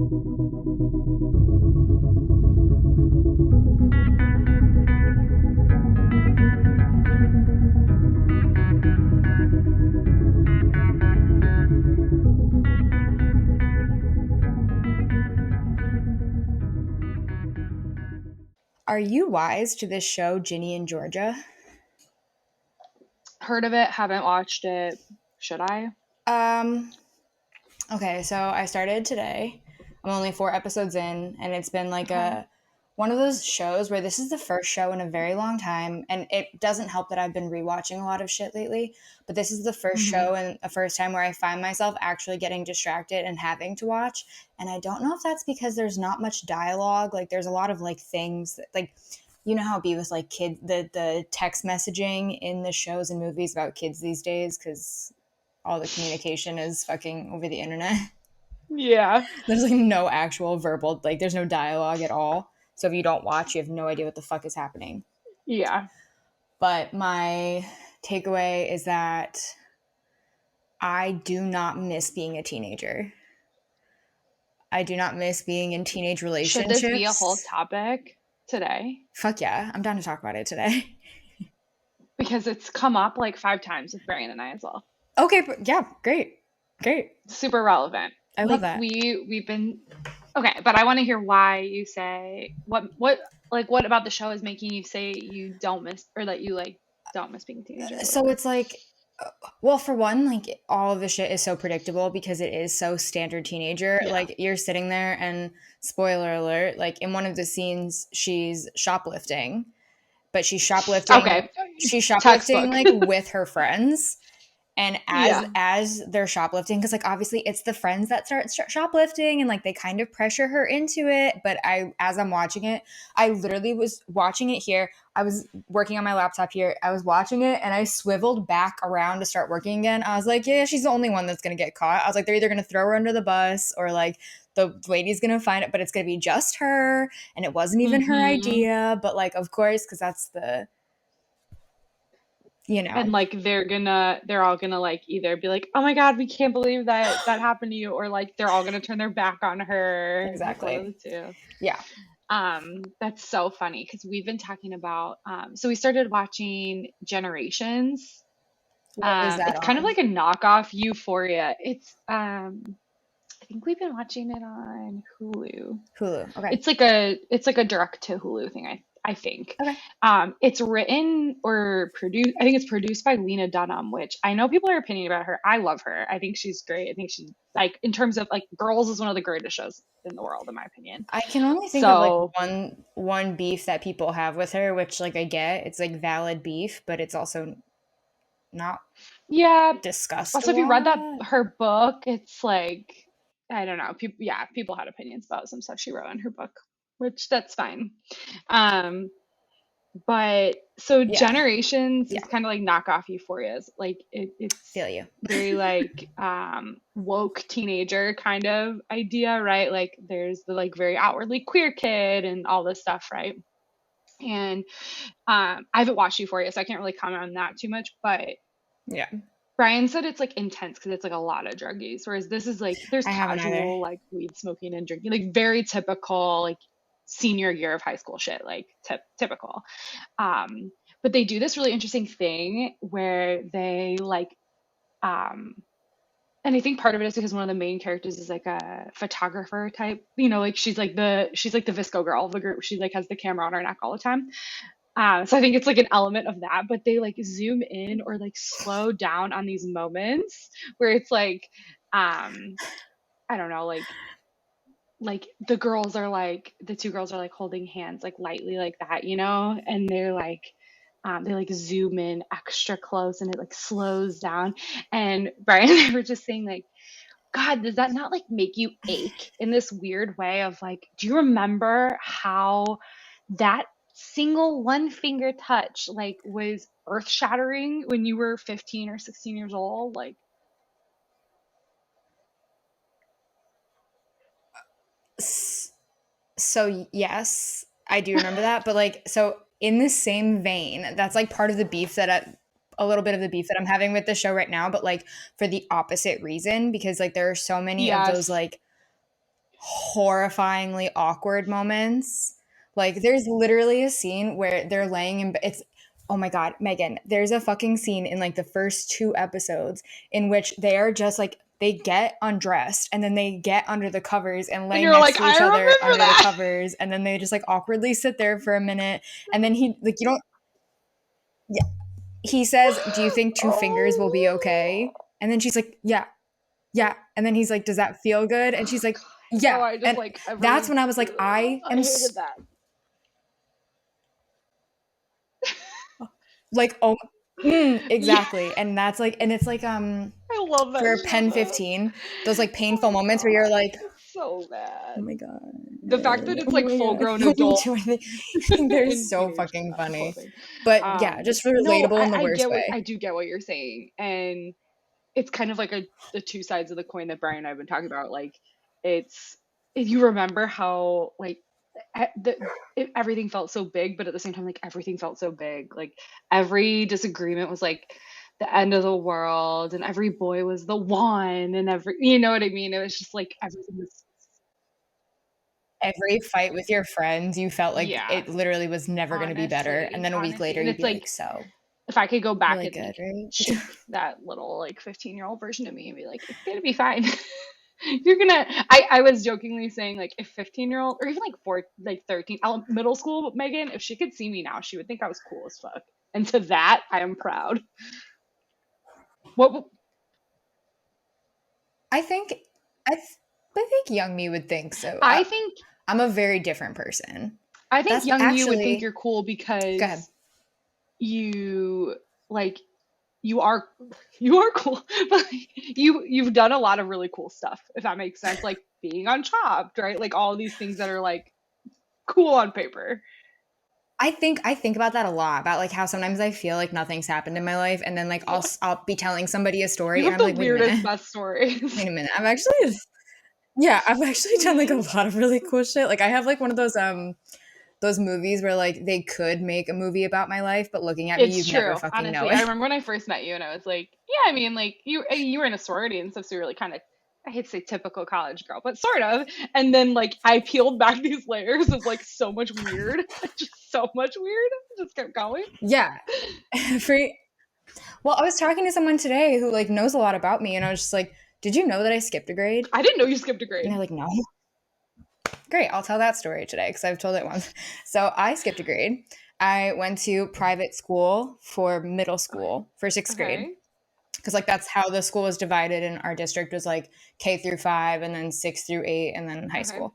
Are you wise to this show, Ginny and Georgia? Heard of it, haven't watched it. Should I? Okay, so I started today. I'm only 4 episodes in, and it's been like one of those shows where this is the first show in a very long time, and it doesn't help that I've been rewatching a lot of shit lately, but this is the first show and the first time where I find myself actually getting distracted and having to watch, and I don't know if that's because there's not much dialogue. Like, there's a lot of like things that, like, you know how it be with like kids, the text messaging in the shows and movies about kids these days, because all the communication is fucking over the internet. Yeah. There's like no actual verbal, like there's no dialogue at all. So if you don't watch, you have no idea what the fuck is happening. Yeah. But my takeaway is that I do not miss being a teenager. I do not miss being in teenage relationships. Should this be a whole topic today? Fuck yeah, I'm down to talk about it today. Because it's come up like 5 times with Brian and I as well. Okay, yeah, great. Super relevant. I love that. We've been okay, but I want to hear why you say what about the show is making you say you don't miss, or that you like don't miss being a teenager. So it's like, well, for one, like all of the shit is so predictable because it is so standard teenager. Yeah. Like, you're sitting there and, spoiler alert, like in one of the scenes she's shoplifting, but she's shoplifting. Okay. She's shoplifting like with her friends. And as they're shoplifting, because like obviously it's the friends that start shoplifting, and like they kind of pressure her into it. But as I'm watching it, I literally was watching it here. I was working on my laptop here. I was watching it, and I swiveled back around to start working again. I was like, yeah, she's the only one that's gonna get caught. I was like, they're either gonna throw her under the bus, or like the lady's gonna find it, but it's gonna be just her, and it wasn't even her idea. But like, of course, because that's the, you know. And like they're all gonna like either be like, oh my god, we can't believe that happened to you, or like they're all gonna turn their back on her. Exactly. Yeah. That's so funny because we've been talking about so we started watching Generations. What is that it's kind of like a knockoff Euphoria. It's I think we've been watching it on Hulu. Okay. It's like a direct to Hulu thing, I think. Okay. It's written or produced. I think it's produced by Lena Dunham, which I know people are opinion about her. I love her. I think she's great. I think she's like, in terms of like Girls, is one of the greatest shows in the world, in my opinion. I can only think of like one beef that people have with her, which like I get, it's like valid beef, but it's also not discussed. Also, if you read her book, it's like, I don't know. People had opinions about some stuff she wrote in her book, which that's fine. But so Generations is kind of like knockoff Euphoria's. Like it's feel you. Very like woke teenager kind of idea, right? Like there's the like very outwardly queer kid and all this stuff, right? And I haven't watched Euphoria, so I can't really comment on that too much. But yeah, Brian said it's like intense because it's like a lot of drug use, whereas this is like there's casual like weed smoking and drinking, like very typical like senior year of high school shit, like typical. But they do this really interesting thing where they like and I think part of it is because one of the main characters is like a photographer type, you know, like she's like the Visco girl of the group. She like has the camera on her neck all the time. So I think it's like an element of that, but they like zoom in or like slow down on these moments where it's like, I don't know, like the girls are like, the two girls are like holding hands like lightly like that, you know, and they're like, they like zoom in extra close and it like slows down. And Brian and I were just saying like, God, does that not like make you ache in this weird way of like, do you remember how that single one finger touch like was earth shattering when you were 15 or 16 years old? Like, so yes, I do remember that, but like, so in the same vein, that's like part of the beef that a little bit of the beef that I'm having with the show right now, but like for the opposite reason, because like there are so many of those like horrifyingly awkward moments. Like there's literally a scene where they're laying in it's oh my god, Megan, there's a fucking scene in like the first 2 episodes in which they are just like they get undressed and then they get under the covers and And lay you're next like, to I each other remember under the that. covers and then they just like awkwardly sit there for a minute and then he like you don't yeah, he says, "Do you think 2 fingers will be Oh. okay?" And then she's like, "Yeah." Yeah. And then he's like, "Does that feel good?" And she's like, Oh, "Yeah." I just And like that's every. when I was like, I I am hated that. like, oh, Yeah, exactly. And that's like, and it's like, I love that for show Pen though. 15, those like Oh painful my moments where you're god, like, it's so oh bad. my God, The fact that it's oh like my full God, grown don't adult do anything. They're in so teenage fucking funny. clothing. But yeah, just No, relatable in the I worst get what way. I do get what you're saying, and it's kind of like the two sides of the coin that Brian and I've been talking about. Like, it's if you remember how like everything felt so big, but at the same time, like everything felt so big. Like every disagreement was like the end of the world, and every boy was the one, and every you know what I mean. It was just like everything was Every fight with your friends, you felt like yeah, it literally was never going to be better. And then a week later, and you'd it's be like like, so, if I could go back really and good, like right? shake that little like 15-year-old version of me and be like, it's gonna be fine. You're gonna. I was jokingly saying like if 15-year-old or even like 13 middle school Megan, if she could see me now, she would think I was cool as fuck. And to that, I am proud. What I think, I, th- I think young me would think so. I think I'm a very different person. I think That's young you would think actually, you're cool go ahead. because you like you are you are cool but like, you've done a lot of really cool stuff if that makes sense like being on Chopped right like all these things that are like cool on paper. I think about that a lot about like how sometimes I feel like nothing's happened in my life and then like I'll be telling somebody a You story and have I'm the like, wait a weirdest minute. best stories. Wait a minute. I've actually done like a lot of really cool shit. Like I have like one of those movies where like they could make a movie about my life, but looking at me, It's you'd never true fucking know honestly. I it. remember when I first met you and I was like yeah I mean like you were in a sorority and stuff so you were like kind of I hate to say typical college girl, but sort of. And then like I peeled back these layers of like so much weird, just so much weird. Just kept going. Yeah. For Well, I was talking to someone today who like knows a lot about me and I was just like, "Did you know that I skipped a grade?" I didn't know you skipped a And they're grade. like, "No." Great, I'll tell that story today because I've told it once. So I skipped a grade. I went to private school for middle Okay. school for 6th grade Okay. because like that's how the school was divided in our district was like K through 5 and then 6 through 8 and then high Okay. school.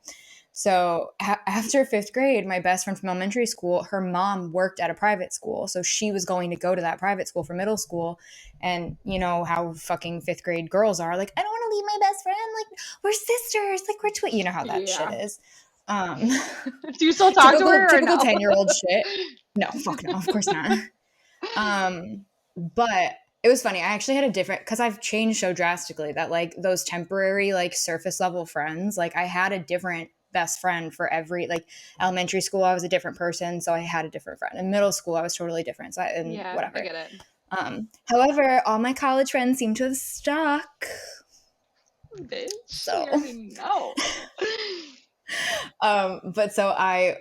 So after 5th grade, my best friend from elementary school, her mom worked at a private school. So she was going to go to that private school for middle school. And you know how fucking 5th grade girls are like, I don't want to leave my best friend. Like, we're sisters. Like, we're twins. You know how that shit Yeah. is. Um, Do you still talk to typical, her or typical no? 10-year-old shit. No, fuck no, of course not. But it was funny. I actually had a different because I've changed so drastically that like those temporary like surface level friends, like I had a different best friend for every like elementary school I was a different person, so I had a different friend. In middle school I was totally different. And Yeah, I whatever. get it. However, all my college friends seem to have stuck. Bitch, we So already know. but so I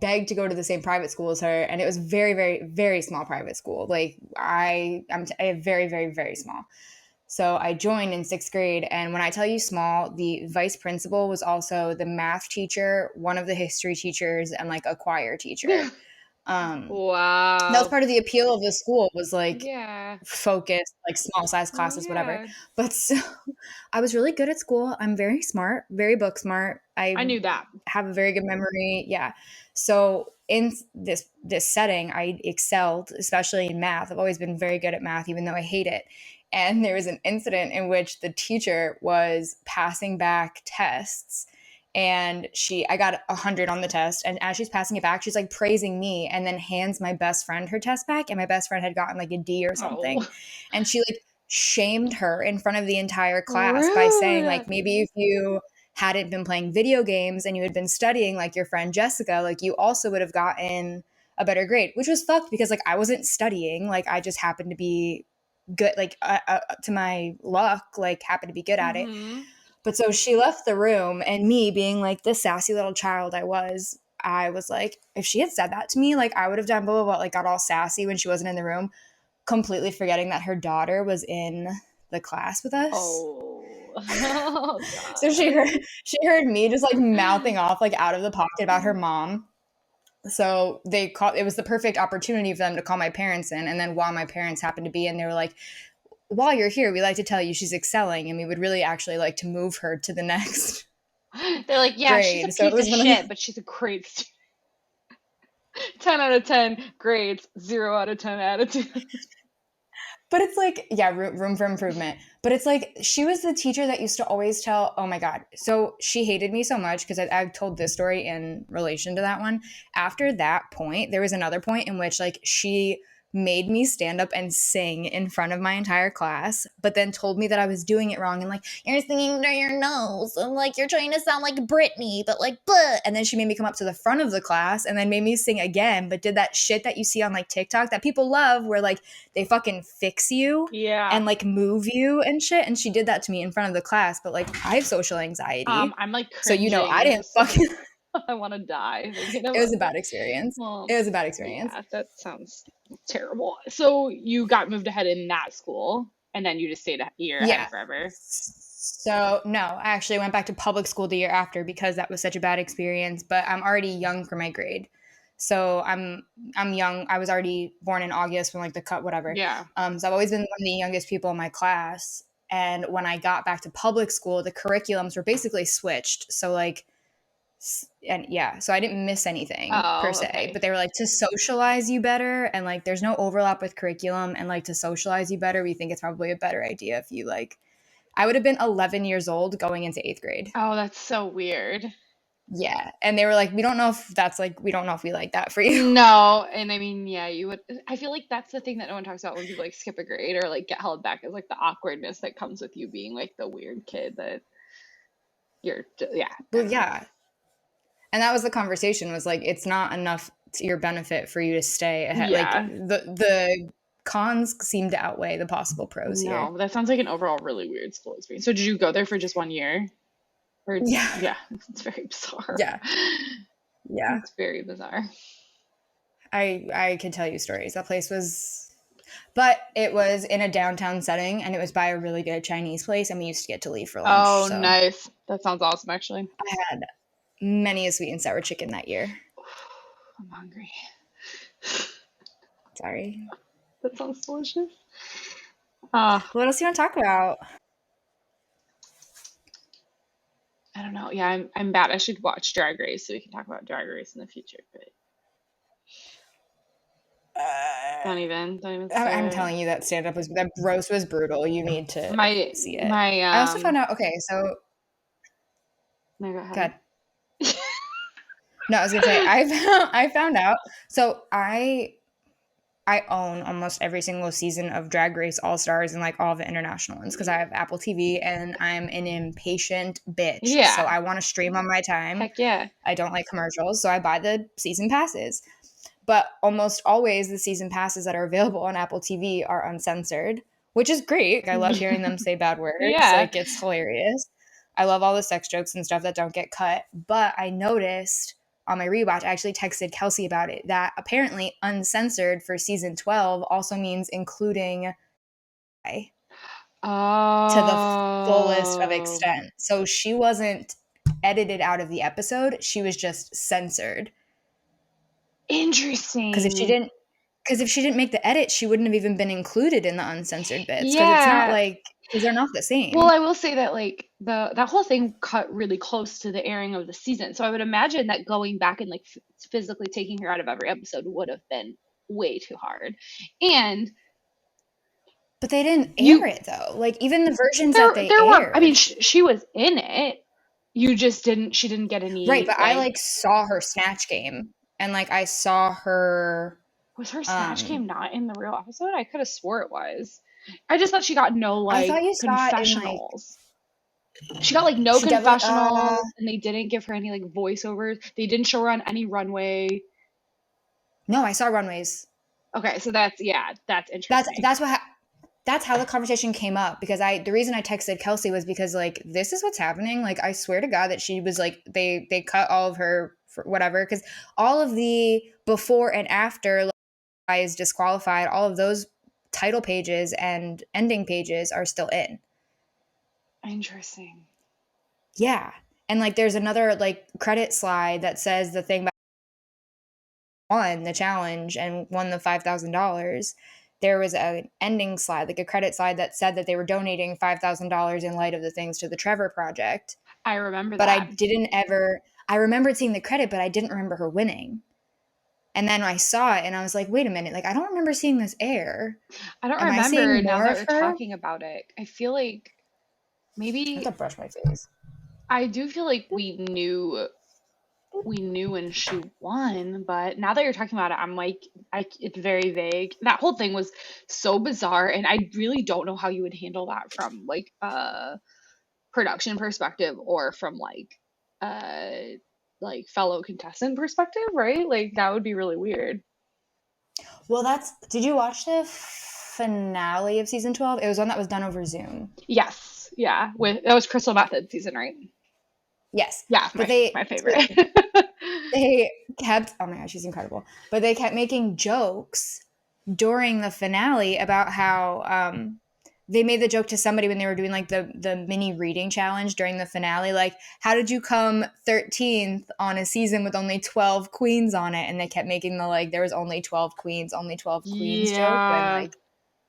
begged to go to the same private school as her, and it was very, very, very small private school. Like I very, very, very small. So I joined in 6th grade, and when I tell you small, the vice principal was also the math teacher, one of the history teachers, and like a choir teacher. Um, that was Wow. part of the appeal of the school was like Yeah. focused, like small size Well, classes, whatever. yeah. But so I was really good at school. I'm very smart, very book smart. I I knew that. have a very good memory. Yeah. So in this setting, I excelled, especially in math. I've always been very good at math, even though I hate it. And there was an incident in which the teacher was passing back tests and I got 100 on the test, and as she's passing it back she's like praising me and then hands my best friend her test back, and my best friend had gotten like a D or something, Oh. and she like shamed her in front of the entire class by saying Rude. like maybe if you hadn't been playing video games and you had been studying like your friend Jessica, like you also would have gotten a better grade, which was fucked because like I wasn't studying, like I just happened to be good, like to my luck, like happened to be good at it. Mm-hmm. But so she left the room, and me being like the sassy little child I was like, if she had said that to me, like I would have done blah, blah, blah, like got all sassy when she wasn't in the room, completely forgetting that her daughter was in the class with us. Oh, oh So God. she heard me just like mouthing off like out of the pocket about her mom. So they called, it was the perfect opportunity for them to call my parents in. And then while my parents happened to be in, they were like, while you're here, we like to tell you she's excelling and we would really actually like to move her to the next They're like, yeah, she's a grade. So it piece of was one of the, shit, but she's a great student. 10 out of 10 grades, 0 out of 10 attitude. but it's like, yeah, room for improvement. But it's like, she was the teacher that used to always tell, oh my God. So she hated me so much because I've told this story in relation to that one. After that point, there was another point in which like she made me stand up and sing in front of my entire class, but then told me that I was doing it wrong and like, you're singing through your nose. And like, you're trying to sound like Britney, but like, bleh. And then she made me come up to the front of the class and then made me sing again, but did that shit that you see on like TikTok that people love where like they fucking fix you Yeah. and like move you and shit. And she did that to me in front of the class, but like I have social anxiety. I'm like So, you know, I cringing didn't just like fucking, I want to die thinking it was about a that. bad experience. Well, It was a bad experience. yeah, that sounds terrible. So you got moved ahead in that school, and then you just stayed a year ahead Yeah. forever. So no, I actually went back to public school the year after because that was such a bad experience. But I'm already young for my grade, so I'm young. I was already born in August when like the cut whatever. Yeah. So I've always been one of the youngest people in my class. And when I got back to public school, the curriculums were basically switched. So like, and yeah, so I didn't miss anything per Oh, se. okay. But they were like to socialize you better, and like there's no overlap with curriculum, and like to socialize you better, we think it's probably a better idea if you like I would have been 11 years old going into eighth grade. Oh, that's so weird. Yeah. And they were like, we don't know if that's like, we don't know if we like that for you. No, and I mean, yeah, you would. I feel like that's the thing that no one talks about when people like skip a grade or like get held back is like the awkwardness that comes with you being like the weird kid that yeah, I Well, don't know. yeah. And that was the conversation was like, it's not enough to your benefit for you to stay ahead. Like Yeah, the cons seem to outweigh the possible pros here. no, that sounds like an overall really weird school experience. So did you go there for just 1 year? Or Yeah. yeah, it's very bizarre. Yeah. Yeah. It's very bizarre. I could tell you stories. That place was, but it was in a downtown setting and it was by a really good Chinese place. And we used to get to leave for lunch. Oh, So nice. That sounds awesome, actually. I had many a sweet and sour chicken that year. I'm hungry. Sorry. That sounds delicious. Uh, What else do you want to talk about? I don't know. Yeah, I'm bad. I should watch Drag Race so we can talk about Drag Race in the future. But don't even I'm start. telling you that stand up was that roast was brutal. You need to My see it. my I also found out. Okay, so no, go ahead. good. No, I was gonna say I found out. So I own almost every single season of Drag Race All Stars and like all the international ones because I have Apple TV and I'm an impatient bitch. So Yeah. I want to stream on my time. Heck yeah. I don't like commercials, so I buy the season passes. But almost always the season passes that are available on Apple TV are uncensored, which is great. I love hearing them say bad words. Yeah. Like it's hilarious. I love all the sex jokes and stuff that don't get cut. But I noticed on my rewatch, I actually texted Kelsey about it, that apparently uncensored for season 12 also means including to the fullest of Oh, extent. So she wasn't edited out of the episode. She was just censored. Because if she interesting. didn't because if she didn't make the edit, she wouldn't have even been included in the uncensored bits. Because it's not Yeah. like because they're not the Well, same. I will say that like that whole thing cut really close to the airing of the season. So I would imagine that going back and like physically taking her out of every episode would have been way too hard. And But they didn't you air it though. Like even the versions that they there were I mean aired. she was in it. You just didn't she didn't get Right, any but I like like saw her snatch game and like I saw her was her Snatch um Game not in the real episode? I could have swore it was. I just thought she got no I like thought you saw it in like confessionals. She got like no she definitely confessionals and they didn't give her any like voiceovers. They didn't show her on any runway. no, I saw runways. Okay, so that's yeah, that's interesting. That's what that's how the conversation came up, because the reason I texted Kelsey was because like this is what's happening. Like I swear to God that she was like they cut all of her whatever, because all of the before and after like, is disqualified. All of those title pages and ending pages are still in. Interesting. Yeah, and like there's another like credit slide that says the thing about won the challenge and won the $5,000. There was an ending slide, like a credit slide that said that they were donating $5,000 in light of the things to the Trevor Project. I remember But that. I remembered seeing the credit, but I didn't remember her winning. And then I saw it and I was like, wait a minute, like I don't remember seeing this air. I don't Am I remember seeing now more that of you're her? talking about it. I feel like I have to maybe brush my face. I do feel like we knew when she won, but now that you're talking about it, I'm like, it's very vague. That whole thing was so bizarre, and I really don't know how you would handle that from like a production perspective or from like fellow contestant perspective, right? Like that would be really weird. Well, did you watch the finale of season 12? It was one that was done over Zoom. Yes, yeah. With that was Crystal Method season, right? Yes. Yeah, But my favorite. they kept, oh my gosh, she's incredible. But they kept making jokes during the finale about how they made the joke to somebody when they were doing like the mini reading challenge during the finale, like how did you come 13th on a season with only 12 queens on it? And they kept making the like there was only 12 queens joke when Yeah. like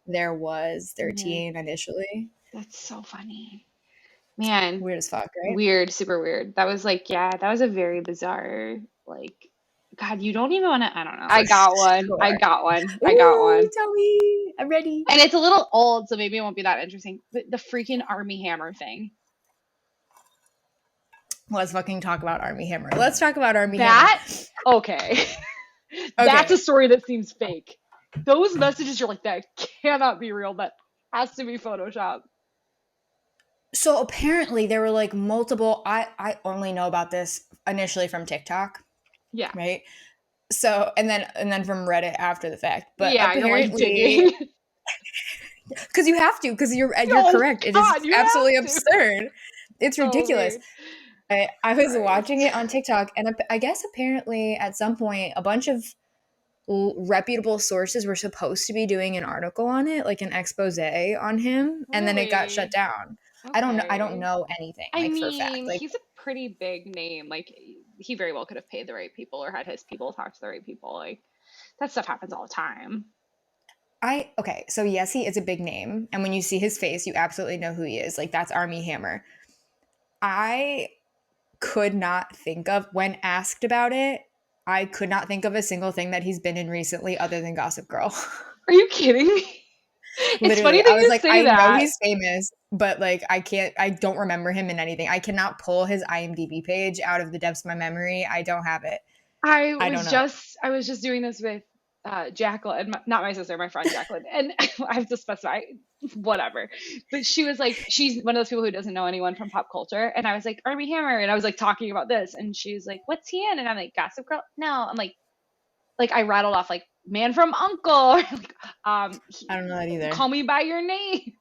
there was Yeah. 13 initially. That's so funny. Man, Weird as fuck, right? weird, super weird. That was like, yeah, that was a very bizarre, like, God, you don't even want to, I don't know. I For got one. I sure. got one. I got Ooh, one. tell me, I'm ready. And it's a little old, so maybe it won't be that interesting. But the freaking Armie Hammer thing. Let's fucking talk about Armie Hammer. Let's talk about Armie Hammer. That, okay. That's a Okay. story that seems fake. Those messages, you're like, that cannot be real. That has to be Photoshop. So apparently there were like multiple I only know about this initially from TikTok, Yeah. right? So and then from Reddit after the fact. But Yeah, you're like apparently digging. because you have to, because you're Oh, correct. It is God, you absolutely have to. absurd. It's So ridiculous. weird. I was watching Christ. it on TikTok, and I guess apparently at some point a bunch of reputable sources were supposed to be doing an article on it, like an expose on him, and then it got shut Really? down. I don't Okay. know anything I like for a fact. mean, Like he's a pretty big name. Like, he very well could have paid the right people or had his people talk to the right people. Like, that stuff happens all the time. okay, so yes, he is a big name, and when you see his face, you absolutely know who he is. Like that's Armie Hammer. I could not think of when asked about it. I could not think of a single thing that he's been in recently other than Gossip Girl. Are you kidding me? It's funny Literally, that I was you like, say I know that. he's famous, but like, I don't remember him in anything. I cannot pull his IMDb page out of the depths of my memory. I don't have it. I don't know. I was just doing this with Jacqueline, not my sister, my friend Jacqueline, and I have to specify whatever. But she was like, she's one of those people who doesn't know anyone from pop culture, and I was like Armie Hammer, and I was like talking about this, and she was like, "What's he in?" And I'm like, "Gossip Girl." No, I'm like I rattled off like Man from Uncle, like, I don't know that either. Call Me by Your Name,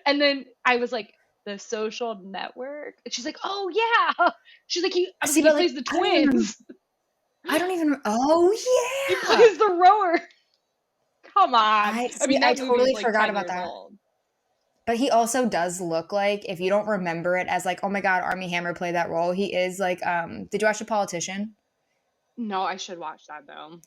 and then I was like, The Social Network, and she's like, "Oh yeah," she's like, I was See, like, "He but like, plays the twins." Oh He yeah. plays the rower. Come on. I I see. mean, I that movie is totally like forgot 10 about years that. old. But he also does look like, if you don't remember it as like, oh my God, Armie Hammer played that role. He is like, did you watch The Politician? No, I should watch that though.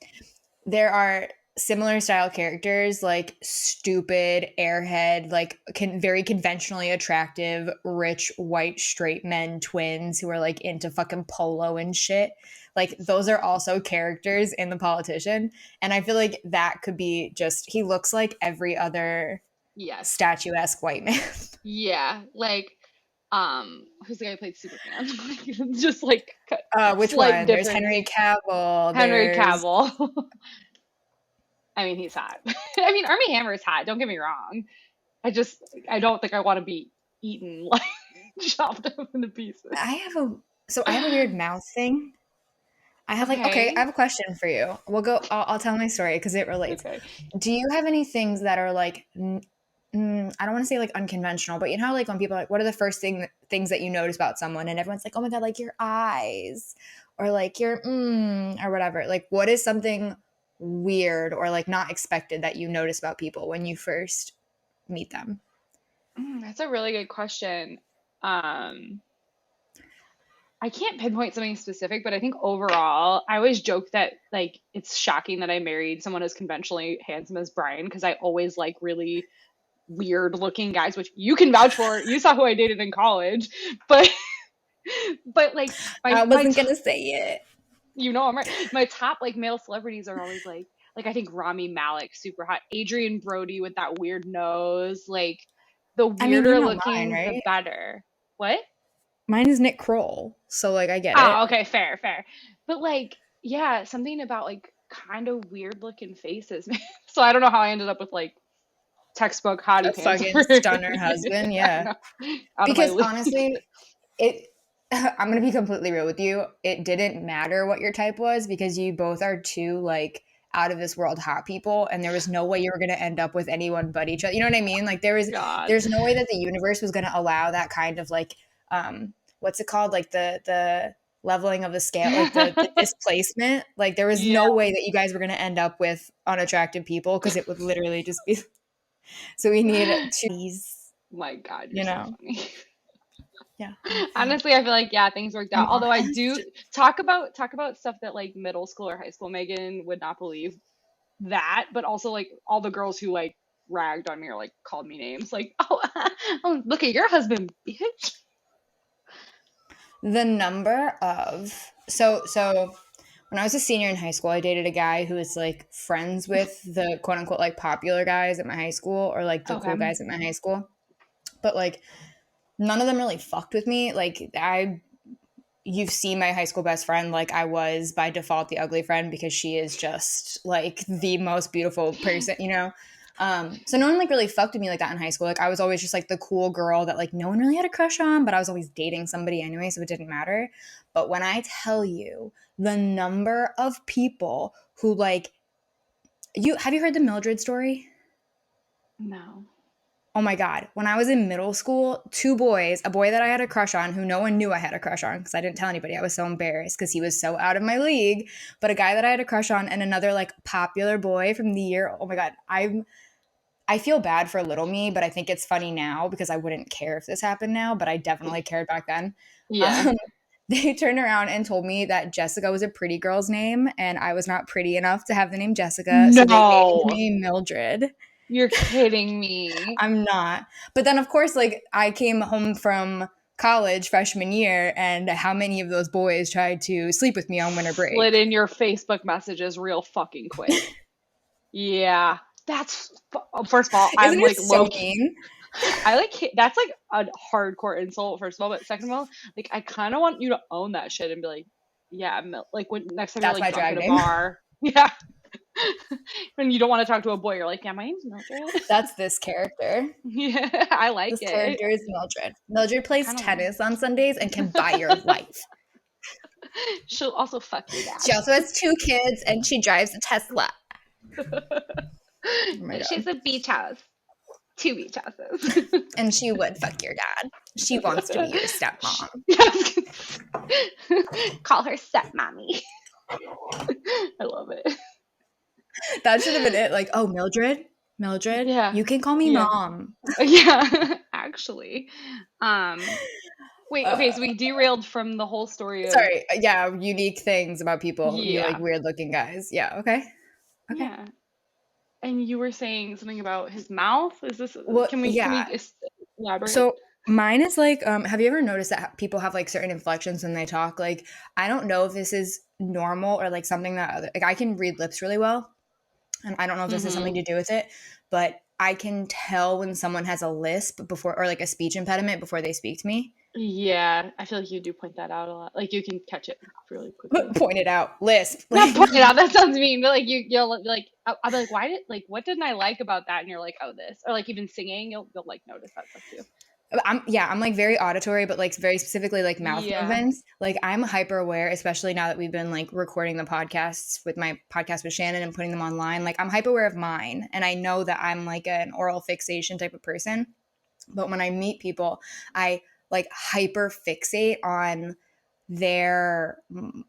There are similar style characters, like stupid airhead, like very conventionally attractive rich white straight men twins who are like into fucking polo and shit. Like those are also characters in The Politician, and I feel like that could be just, he looks like every other Yes. statuesque white man. Yeah. Like, who's the guy who played Superman? Just like Which slight one? There's difference. Henry Cavill. Henry There's Cavill. I mean, he's hot. I mean, Armie Hammer is hot. Don't get me wrong. I don't think I want to be eaten, like chopped up into pieces. I have a I have a weird mouth thing. I have like, okay, I Okay. have a question for you. I'll tell my story because it relates. Okay. Do you have any things that are like I don't want to say like unconventional, but you know how like when people are like, what are the first things that you notice about someone, and everyone's like, oh my god, like your eyes, or like your or whatever. Like, what is something weird or like not expected that you notice about people when you first meet them? That's a really good question. Um, I can't pinpoint something specific, but I think overall, I always joke that like it's shocking that I married someone as conventionally handsome as Brian because I always like really weird looking guys, which you can vouch for. You saw who I dated in college, but but like I my wasn't gonna say it. you know I'm right. My top like male celebrities are always like I think Rami Malek super hot, Adrian Brody with that weird nose, like the I mean, you weirder know mine, looking, the right? better. What? Mine is Nick Kroll, so like I get Oh, it. okay, fair, fair. But like, yeah, something about like kind of weird looking faces. So I don't know how I ended up with like textbook A hottie pants fucking over. stunner husband, I yeah. know, out of my Because league. honestly, it I'm gonna be completely real with you. It didn't matter what your type was because you both are two like out of this world hot people, and there was no way you were gonna end up with anyone but each other. You know what I mean? Like God. there's no way that the universe was gonna allow that kind of like what's it called? Like the leveling of the scale, like the displacement. Like there was Yeah. no way that you guys were gonna end up with unattractive people because it would literally just be so we need two, My God, you're you so know. funny. Yeah. Honestly, I feel like yeah, things worked I'm out. Although I honest. do talk about stuff that like middle school or high school Megan would not believe that, but also like all the girls who like ragged on me or like called me names, like oh, oh look at your husband, bitch. The number of so when I was a senior in high school, I dated a guy who was like friends with the quote unquote like popular guys at my high school or like the cool Okay. guys at my high school. But like none of them really fucked with me. Like you've seen my high school best friend, like I was by default the ugly friend because she is just like the most beautiful person, you know. So no one like really fucked with me like that in high school. Like I was always just like the cool girl that like no one really had a crush on, but I was always dating somebody anyway, so it didn't matter. But when I tell you the number of people who like you have you heard the Mildred story? No. Oh my God. When I was in middle school, two boys, a boy that I had a crush on who no one knew I had a crush on because I didn't tell anybody. I was so embarrassed because he was so out of my league. But a guy that I had a crush on and another like popular boy from the year. Oh my God. I feel bad for little me, but I think it's funny now because I wouldn't care if this happened now, but I definitely cared back then. Yeah. Um, they turned around and told me that Jessica was a pretty girl's name and I was not pretty enough to have the name Jessica. So they named No. me Mildred. You're kidding me. I'm not. But then, of course, like I came home from college freshman year, and how many of those boys tried to sleep with me on winter Slid break? in your Facebook messages real fucking quick. Yeah. First of all, Isn't I'm it like so low key. mean? I like that's like a hardcore insult, first of all, but second of all, like I kind of want you to own that shit and be like, yeah, like when next time you're That's like my drunk drag at a name. bar, yeah, when you don't want to talk to a boy, you're like, yeah, my name's Mildred. That's this character. Yeah, I like This it. character is Mildred. Mildred I plays kind of want. tennis on Sundays and can buy your life. She'll also fuck your She dad. also has two kids and she drives a Tesla. Oh my God. She's a beach house. Two beach houses. And she would fuck your dad. She wants to be your stepmom. Yes. Call her stepmommy. I love it. That should have been it. Like, oh, Mildred, Yeah. you can call me Yeah. mom. Yeah. Actually. Um, wait, okay, Uh, so we derailed from the whole story of Sorry. Yeah, unique things about people. You like yeah. weird looking guys. Yeah. Okay. Okay. Yeah. And you were saying something about his mouth? Is this Well, can we yeah. elaborate? So mine is like, have you ever noticed that people have like certain inflections when they talk? Like, I don't know if this is normal or like something that like I can read lips really well, and I don't know if this has something Mm-hmm. to do with it, but I can tell when someone has a lisp before or like a speech impediment before they speak to me. Yeah, I feel like you do point that out a lot. Like you can catch it really quickly. Point it out, lisp. Not Like, point it out. That sounds mean, but like you'll like I'll be like, why did like what didn't I like about that? And you're like, oh, this, or like even singing, you'll like notice that stuff too. I'm like very auditory, but like very specifically like mouth Yeah. movements. Like I'm hyper aware, especially now that we've been like recording the podcasts with my podcast with Shannon and putting them online. Like I'm hyper aware of mine, and I know that I'm like an oral fixation type of person. But when I meet people, I like hyper fixate on their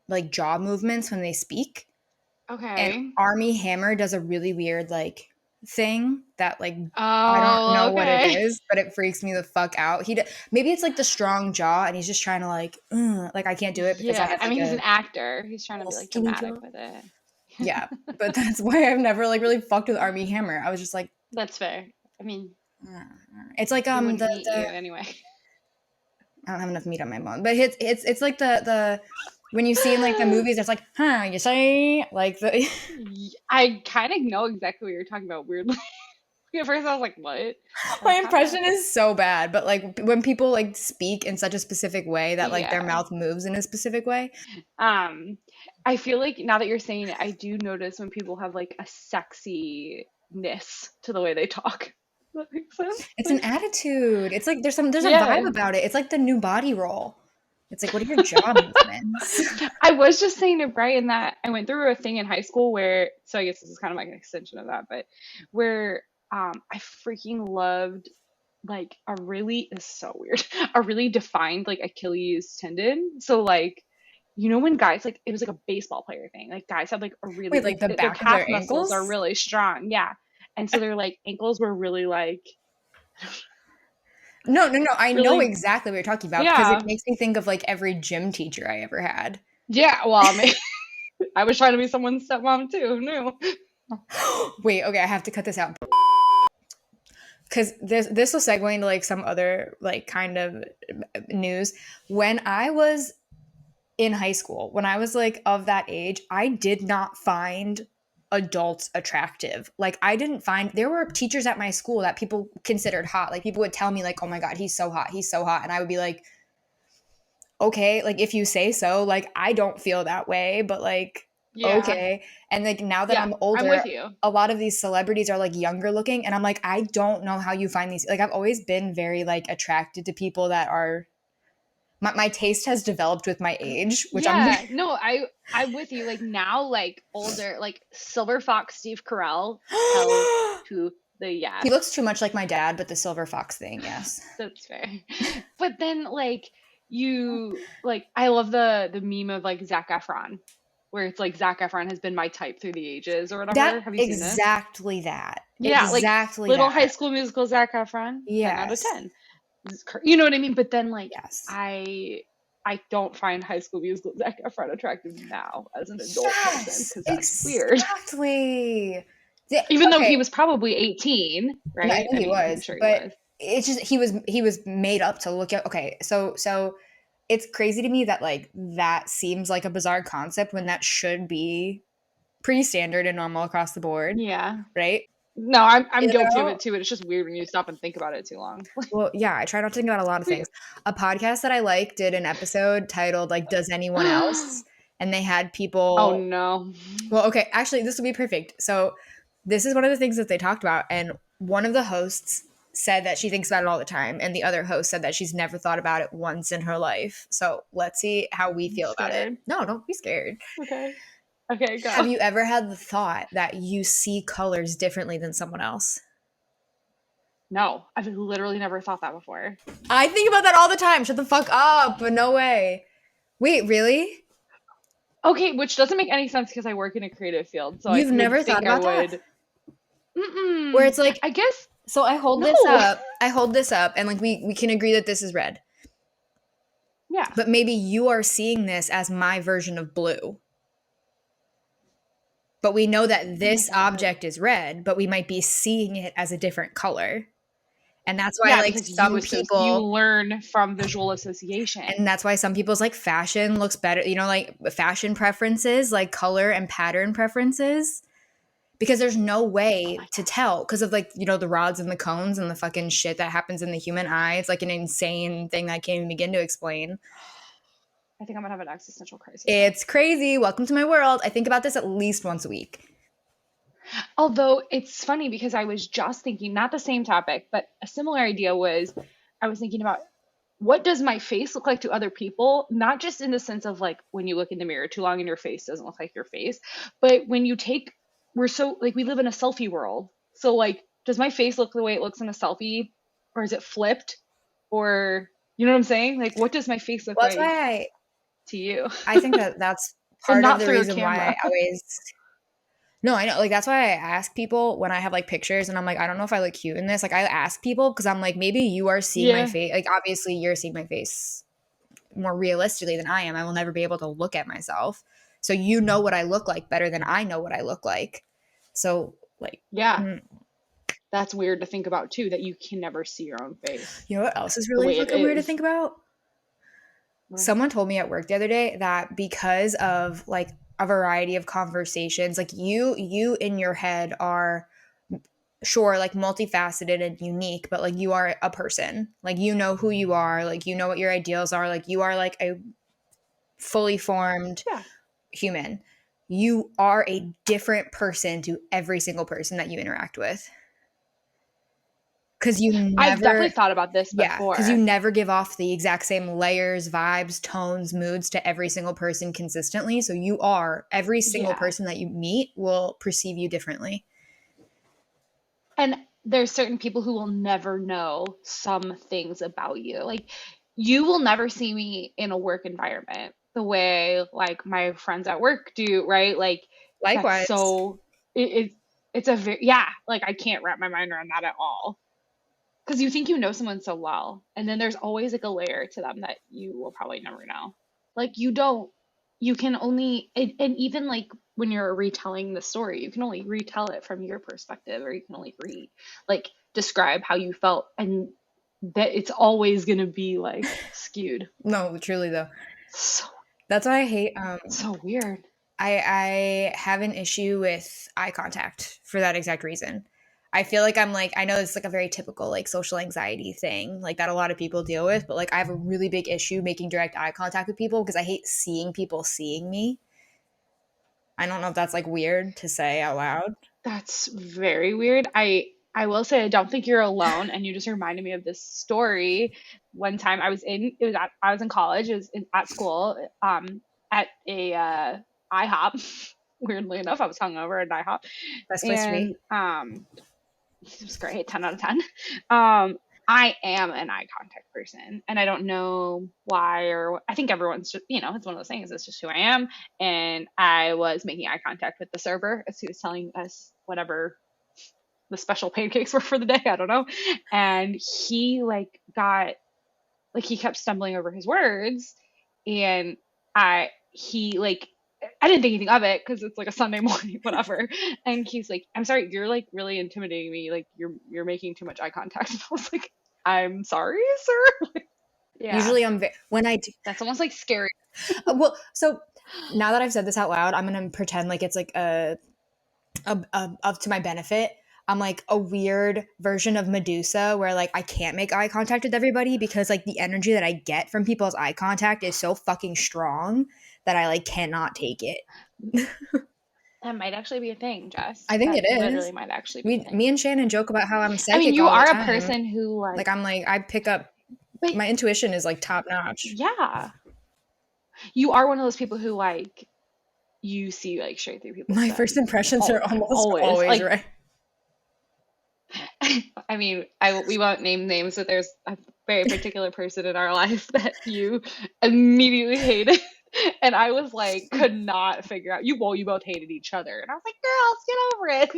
like jaw movements when they speak. And Okay. Armie Hammer does a really weird like thing that like I don't Oh, know what it okay. is, but it freaks me the fuck out. Maybe it's like the strong jaw, and he's just trying to like I can't do it because I Yeah. have I like mean, he's a an actor. He's trying to little be like skinny dramatic jaw. with it. Yeah, but that's why I've never like really fucked with Armie Hammer. I was just like, That's fair. I mean, "Uh." It's like he wouldn't meet the you anyway. I don't have enough meat on my bone, but it's like the when you see in like the movies, it's like you say like the I kind of know exactly what you're talking about, weirdly. At first, I was like, what? my That's impression happening. is so bad, but like when people like speak in such a specific way that like their Yeah. mouth moves in a specific way. Um, I feel like now that you're saying it, I do notice when people have like a sexiness to the way they talk. Does that make sense? It's an attitude. It's like there's a vibe Yeah. about it. It's like the new body roll. It's like, what are your jaw movements? I was just saying to Brian that I went through a thing in high school where, so I guess this is kind of like an extension of that, but where I freaking loved like a really, it's so weird, a really defined like Achilles tendon. So like, you know, when guys like, it was like a baseball player thing, like guys had like a really, Wait, like the their back of calf their muscles are ankles? really strong. Yeah. And so their like ankles were really like, No, no, no. I know really, exactly what you're talking about because it yeah. makes me think of like every gym teacher I ever had. Yeah. Well, I mean, I was trying to be someone's stepmom too. Who knew? Wait, okay, I have to cut this out because this will segue into like some other like kind of news. When I was in high school, when I was like of that age, I did not find adults attractive. Like I didn't find there were teachers at my school that people considered hot. Like people would tell me like, "Oh my god, he's so hot. He's so hot." And I would be like, "Okay, like if you say so." Like I don't feel that way, but like Yeah. okay. And like now that Yeah. I'm I'm older, with you. a lot of these celebrities are like younger looking and I'm like, I don't know how you find these. Like I've always been very like attracted to people that are my taste has developed with my age, which I'm Yeah, no, I'm with you. Like now, like older, like Silver Fox Steve Carell, hell to the he yes. looks too much like my dad, but the silver fox thing, yes. That's fair. But then like you like I love the meme of like Zac Efron, where it's like Zac Efron has been my type through the ages or That whatever. Have you seen this? exactly that. Yeah, like Exactly little High that. School Musical Zac Efron, 10 out of Yes. 10. You know what I mean? But then like Yes. I don't find High School Musical Zac Efron attractive now as an adult person Yes, because that's weird. exactly. Yeah, Even though he okay. was probably 18, No, I right? think I he mean, I'm was, sure he but was. it's just he was made up to look at okay, so it's crazy to me that like that seems like a bizarre concept when that should be pretty standard and normal across the board, Yeah. right? No, I'm You guilty of know? it too. It's just weird when you stop and think about it too long. Well, yeah, I try not to think about a lot of things. We A podcast that I like did an episode titled like "Does Anyone Else?" and they had Oh people. no. Well, okay, actually, this will be perfect. So, this is one of the things that they talked about, and one of the hosts said that she thinks about it all the time, and the other host said that she's never thought about it once in her life. So, let's see how we I'm feel about it. scared. No, don't be scared. Okay. Okay, Have go. you ever had the thought that you see colors differently than someone else? No, I've literally never thought that before. I think about that all the time. Shut the fuck up. But no way. Wait, really? Okay, which doesn't make any sense because I work in a creative field, so You've you would never thought think I about that? would. Where Mm-mm. it's like, I guess so I hold this no. up. I hold this up, and like we can agree that this is red. Yeah. But maybe you are seeing this as my version of blue. But we know that Oh my this God. object is red, but we might be seeing it as a different color. And that's why Yeah, like because you some you people learn from visual association. and that's why some people's like fashion looks better, like fashion preferences, like color and pattern preferences because there's no Oh way my to God. tell because of like the rods and the cones and the fucking shit that happens in the human eye. It's like an insane thing that I can't even begin to explain. I think I'm gonna have an existential crisis now. It's crazy. Welcome to my world. I think about this at least once a week. Although it's funny because I was just thinking, not the same topic, but a similar idea was I was thinking about what does my face look like to other people? Not just in the sense of like when you look in the mirror too long and your face doesn't look like your face, but when you take, we're so like we live in a selfie world. So like, does my face look the way it looks in a selfie, or is it flipped, or you know what I'm saying? Like, what does my face look Well, that's like why to you? I think that that's And part of not the through a reason why I camera. always. No, I know. Like that's why I ask people when I have like pictures and I'm like, I don't know if I look cute in this. Like I ask people because I'm like, maybe you are seeing my Yeah. face. Like obviously you're seeing my face more realistically than I am. I will never be able to look at myself. So you know what I look like better than I know what I look like. So like, Yeah. mm, That's weird to think about too, that you can never see your own face you know what else is the really way it fucking weird to is. think about? Someone told me at work the other day that because of like a variety of conversations, like you in your head are sure like multifaceted and unique, but like you are a person. Like you know who you are, like you know what your ideals are, like you are like a fully formed Yeah. human. You are a different person to every single person that you interact with. Cause you I've definitely never thought about this Yeah, because you before. never give off the exact same layers, vibes, tones, moods to every single person consistently. So you are, every single Yeah. person that you meet will perceive you differently. And there's certain people who will never know some things about you. Like you will never see me in a work environment the way like my friends at work do, right? Like that's Likewise. so it's a very yeah, like I can't wrap my mind around that at all. Because you think you know someone so well, and then there's always like a layer to them that you will probably never know. Like you don't, you can only, and even like when you're retelling the story, you can only retell it from your perspective, or you can only like describe how you felt, and that it's always gonna be like skewed. No, truly though. So That's why I hate so weird. I have an issue with eye contact for that exact reason. I feel like I'm like I know it's like a very typical like social anxiety thing like that a lot of people deal with, but like I have a really big issue making direct eye contact with people because I hate seeing people seeing me. I don't know if that's like weird to say out loud. That's very weird. I will say I don't think you're alone, and you just reminded me of this story. One time I was in college, at school, at a IHOP. Weirdly enough, I was hungover at IHOP, Best place to be. and it was great, 10 out of 10. Um, I am an eye contact person, and I don't know why, or I think everyone's just, it's one of those things. It's just who I am. And I was making eye contact with the server as he was telling us whatever the special pancakes were for the day. I don't know. And he he kept stumbling over his words, and I didn't think anything of it because it's like a Sunday morning, whatever. And he's like, "I'm sorry, you're like really intimidating me. Like you're making too much eye contact." And I was like, "I'm sorry, sir." Yeah, Usually when I do, that's almost like scary. well, so now that I've said this out loud, I'm gonna pretend like it's like a up to my benefit. I'm like a weird version of Medusa where like I can't make eye contact with everybody because like the energy that I get from people's eye contact is so fucking strong that I like cannot take it. That might actually be a thing, Jess. I think That it literally is. might actually be a We, thing. me and Shannon joke about how I'm I mean, psychic you all the are a time. person who Like I'm like I pick up but my intuition is like top notch. yeah, you are one of those people who like you see like straight through people's My shit. first impressions are almost Always. always Like, right. I mean, we won't name names, but there's a very particular person in our life that you immediately hated. And I was like, could not figure out you both hated each other. And I was like, girls, get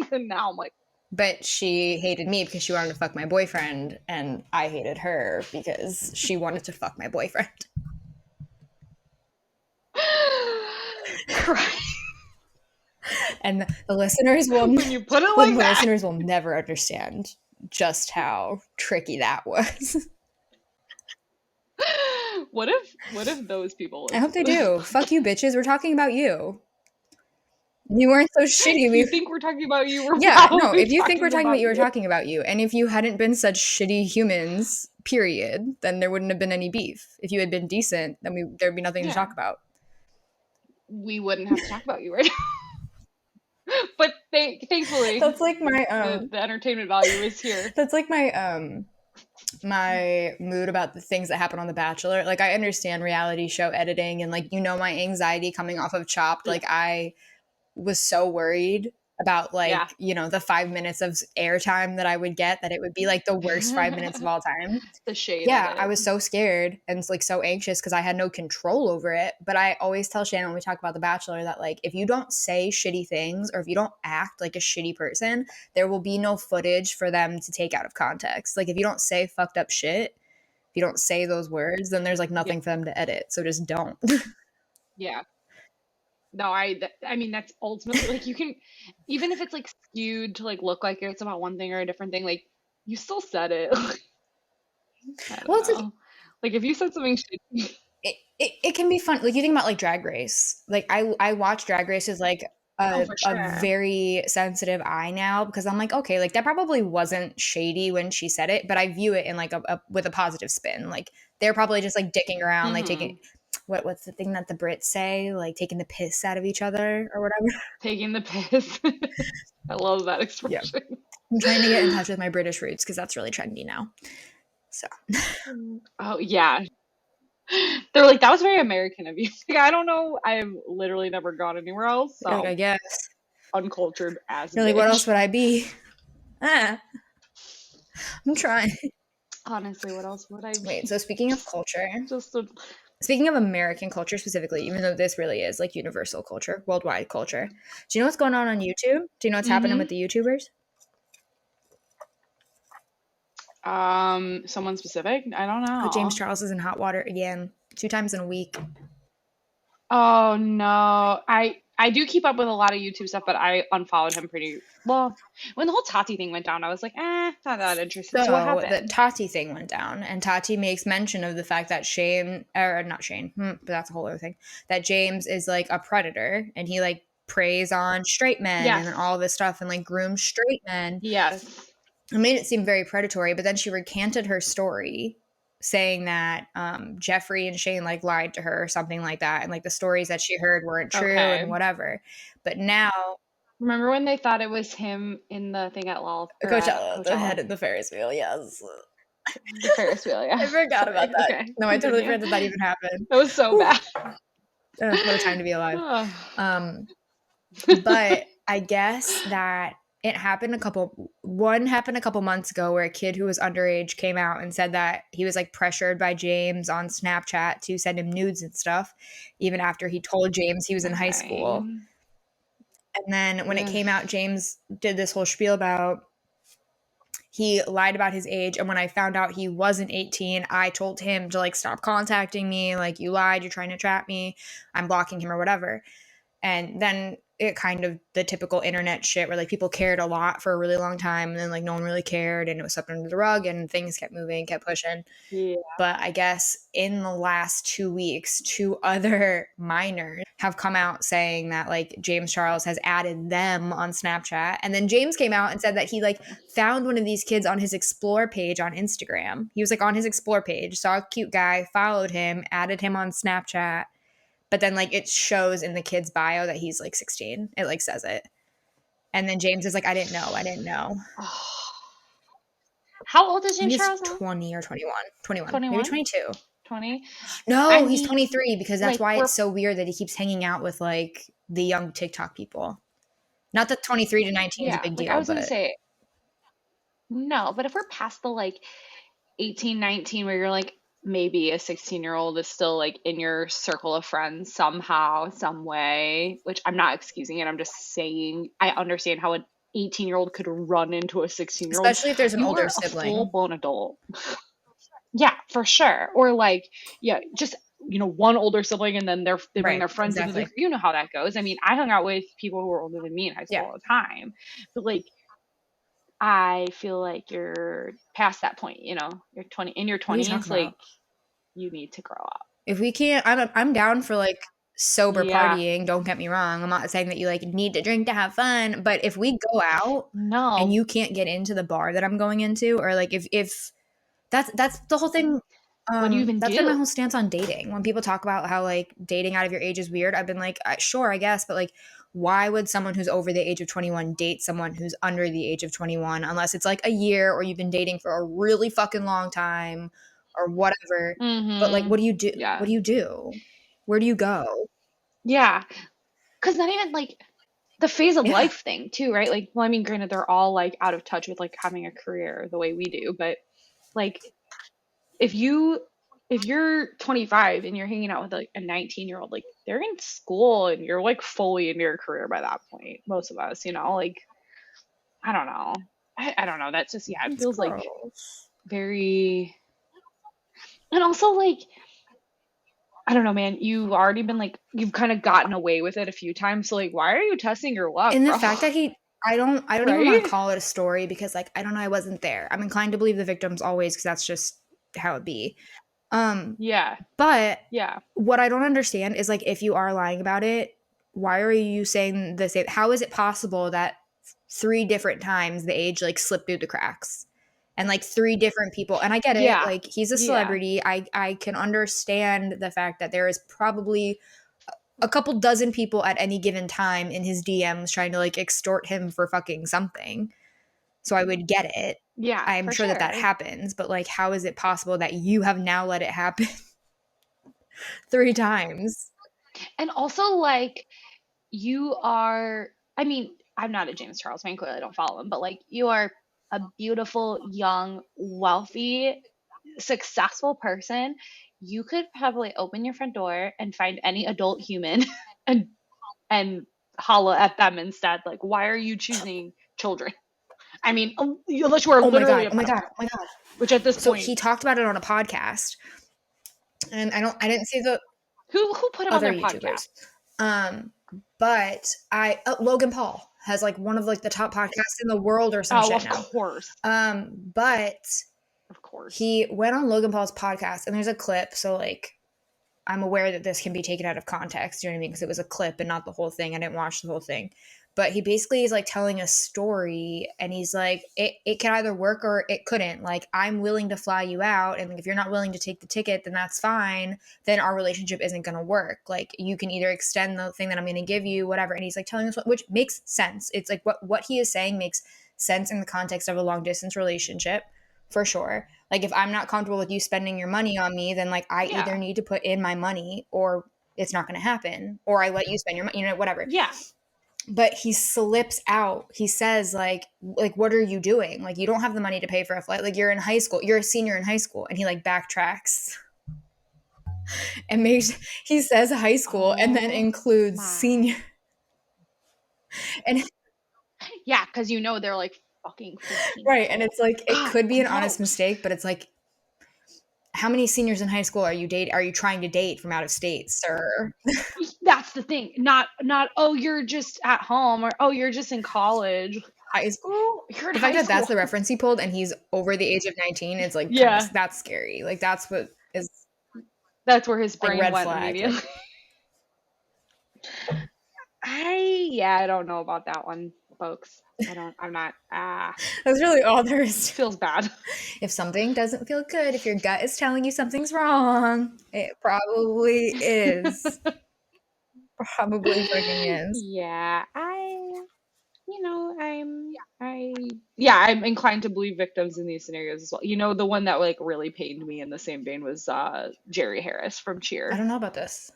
over it. And now I'm like, But she hated me because she wanted to fuck my boyfriend, and I hated her because she wanted to fuck my boyfriend. cry And the listeners will when you put it the like that. listeners will never understand just how tricky that was. What if those people I hope they listen? do. Fuck you, bitches. We're talking about you. You weren't so shitty. If you think we're talking about you, we're Yeah, no. probably If you think we're talking talking about about you, we're you. talking about you. And if you hadn't been such shitty humans, period, then there wouldn't have been any beef. If you had been decent, then there'd be nothing to Yeah, talk about. we wouldn't have to talk about you right now. But thankfully, That's like my the entertainment value is here. that's like my my mood about the things that happen on The Bachelor. Like, I understand reality show editing and, like, my anxiety coming off of Chopped. Yeah. Like, I was so worried about, Yeah. like, the 5 minutes of airtime that I would get, that it would be like the worst 5 minutes of all time. The shade of Yeah, I it. was so scared and like so anxious because I had no control over it. But I always tell Shannon when we talk about The Bachelor that, like, if you don't say shitty things or if you don't act like a shitty person, there will be no footage for them to take out of context. Like, if you don't say fucked up shit, if you don't say those words, then there's like Yeah. nothing for them to edit. So just don't. Yeah. No, I mean that's ultimately like you can, even if it's like skewed to like look like it's about one thing or a different thing, like you still said it. I don't Well, it's like know. Like if you said something shitty, it can be fun. Like, you think about like Drag Race. Like, I watch Drag Race as like oh a, for a sure. very sensitive eye now, because I'm like, okay, like that probably wasn't shady when she said it, but I view it in like a with a positive spin. Like, they're probably just like dicking around, like taking Hmm. what's the thing that the Brits say, like taking the piss out of each other or whatever. Taking the piss. I love that Yeah, expression. I'm trying to get in touch with my British roots because that's really trendy now. So Oh yeah. They're like, that was very American of you. Like, I don't know. I've literally never gone anywhere else, you're like, I so guess. uncultured as a You're like, what else bitch. would I be? Ah, I'm trying. Honestly, what else would I Wait, be? so speaking of culture, Just a, speaking of American culture specifically, even though this really is like universal culture, worldwide culture, do you know what's going on YouTube? Do you know what's happening with mm-hmm. the YouTubers? Someone specific? I don't Oh, James know. Charles is in hot water again, 2 times in a week. Oh no. I do keep up with a lot of YouTube stuff, but I unfollowed him pretty well. When the whole Tati thing went down, I was like, not that interested. So what So the happened? Tati thing went down, and Tati makes mention of the fact that Shane, or not Shane, but that's a whole other thing, that James is like a predator, and he like preys on straight men and Yes. all this stuff and like grooms straight men. Yes. It made it seem very predatory, but then she recanted her story saying that Jeffrey and Shane like lied to her or something like that, and like the stories that she heard weren't true and Okay. whatever. But now Remember when they thought it was him in the thing at Lol or at Coachella, the head Coachella? of the Ferris wheel, yes. The Ferris wheel, yeah. I forgot about Sorry. that. Okay. No, I totally Continue. forgot that that even happened. That was so Whew. bad. What a time to be alive. Oh. Um, but I guess that one happened a couple months ago where a kid who was underage came out and said that he was like pressured by James on Snapchat to send him nudes and stuff, even after he told James he was in high Okay. school. And then when it Ugh. came out, James did this whole spiel about he lied about his age. And when I found out he wasn't 18, I told him to like stop contacting me. Like, you lied, you're trying to trap me, I'm blocking him or whatever. And then it kind of the typical internet shit where like people cared a lot for a really long time and then like no one really cared and it was swept under the rug and things kept moving, kept pushing. Yeah. But I guess in the last 2 weeks, two other minors have come out saying that like James Charles has added them on Snapchat. And then James came out and said that he like found one of these kids on his explore page on Instagram. He was like on his explore page, saw a cute guy, followed him, added him on Snapchat. But then like it shows in the kid's bio that he's like 16. It like says it. And then James is like, I didn't know. I didn't know. How old is I think James he's Charles now? 20 or 21. 21. Maybe 21? 22. 20? I No, he's mean, 23 because that's like, why we're, it's so weird that he keeps hanging out with like the young TikTok people. Not that 23 to 19 is a yeah, big like I deal, was gonna but say, no, but if we're past the like 18, 19, where you're like, maybe a 16-year-old is still like in your circle of friends somehow, some way, which I'm not excusing it. I'm just saying I understand how an 18-year-old could run into a 16-year-old. especially if there's an You older are a sibling. full-blown adult. Yeah, for sure. Or like, yeah, just one older sibling and then they bring Right, their friends into the exactly. you know how that goes. I mean, I hung out with people who were older than me in high Yeah. school all the time. But like I feel like you're past that point, You're 20 in your What are you talking 20s, about? like you need to grow up. If we can't, I'm down for like sober Yeah. partying. Don't get me wrong. I'm not saying that you like need to drink to have fun, but if we go out and No. you can't get into the bar that I'm going into, or like if that's the whole thing. What do you even That's been my do? whole stance on dating. When people talk about how like dating out of your age is weird, I've been like, sure, I guess, but like, why would someone who's over the age of 21 date someone who's under the age of 21 unless it's like a year or you've been dating for a really fucking long time or whatever. But like, Mm-hmm. what do you do? What Yeah. do you do? Where do you go? Yeah. Because not even like the phase of Yeah. life thing too, right? Like, well, I mean, granted, they're all like out of touch with like having a career the way we do, but like if you if you're 25 and you're hanging out with like a 19-year-old, like they're in school and you're like fully into your career by that point. Most of us, like I don't know. I don't know. That's just yeah, it It's feels like gross. very and also like I don't know, man. You've already been like you've kind of gotten away with it a few times. So like, why are you testing your luck, And the bro? fact that I don't even want to Right? call it a story because like I don't know, I wasn't there. I'm inclined to believe the victims always because that's just how it be. Um, Yeah. but Yeah. what I don't understand is like if you are lying about it, why are you saying the same? How is it possible that three different times the age like slipped through the cracks? And like three different people. And I get it, Yeah. like he's a Yeah. celebrity. I can understand the fact that there is probably a couple dozen people at any given time in his DMs trying to like extort him for fucking something. So I would get it. Yeah, I'm for sure that that sure. happens, but like, how is it possible that you have now let it happen three times? And also like you are I mean, I'm not a James Charles fan, clearly I don't follow him, but like you are a beautiful, young, wealthy, successful person. You could probably open your front door and find any adult human and and holla at them instead. Like, why are you choosing children? I mean, unless you are Oh my literally god! a Oh my god! pedophile, Oh my god! which at this So point, he talked about it on a podcast, and I didn't see the who put him on other their YouTubers. podcast? Um, but Logan Paul has like one of like the top podcasts in the world or some Oh, shit of now. course. But Of course. he went on Logan Paul's podcast, and there's a clip. So like, I'm aware that this can be taken out of context. You know what I mean? Because it was a clip and not the whole thing. I didn't watch the whole thing. But he basically is like telling a story and he's like, it can either work or it couldn't. Like, I'm willing to fly you out. And like, if you're not willing to take the ticket, then that's fine. Then our relationship isn't going to work. Like, you can either extend the thing that I'm going to give you, whatever. And he's like telling us, which makes sense. It's like what he is saying makes sense in the context of a long distance relationship for sure. Like if I'm not comfortable with you spending your money on me, then like I either Yeah. need to put in my money or it's not going to happen or I let you spend your money, whatever. Yeah. But he slips out. He says like what are you doing? Like you don't have the money to pay for a flight. Like you're in high school. You're a senior in high school and he like backtracks and makes he says high school and then Oh includes my. senior. And Yeah, because they're like fucking 15 years right, and old. it's like it God, could be an honest gross. mistake, but it's like how many seniors in high school are you trying to date from out of state, sir? That's the thing. Not oh you're just at home or oh you're just in college. High school? You're in The fact high that that's school. the reference he pulled and he's over the age of 19 is like kind of Yeah, that's scary. Like that's what is that's where his like brain red went flag. Like immediately. I don't know about that one, folks. I'm not that's really all there is. feels bad. If something doesn't feel good, if your gut is telling you something's wrong, it probably is. Probably fucking is. Yeah, I'm inclined to believe victims in these scenarios as well. The one that like really pained me in the same vein was Jerry Harris from I Cheer. don't know about this.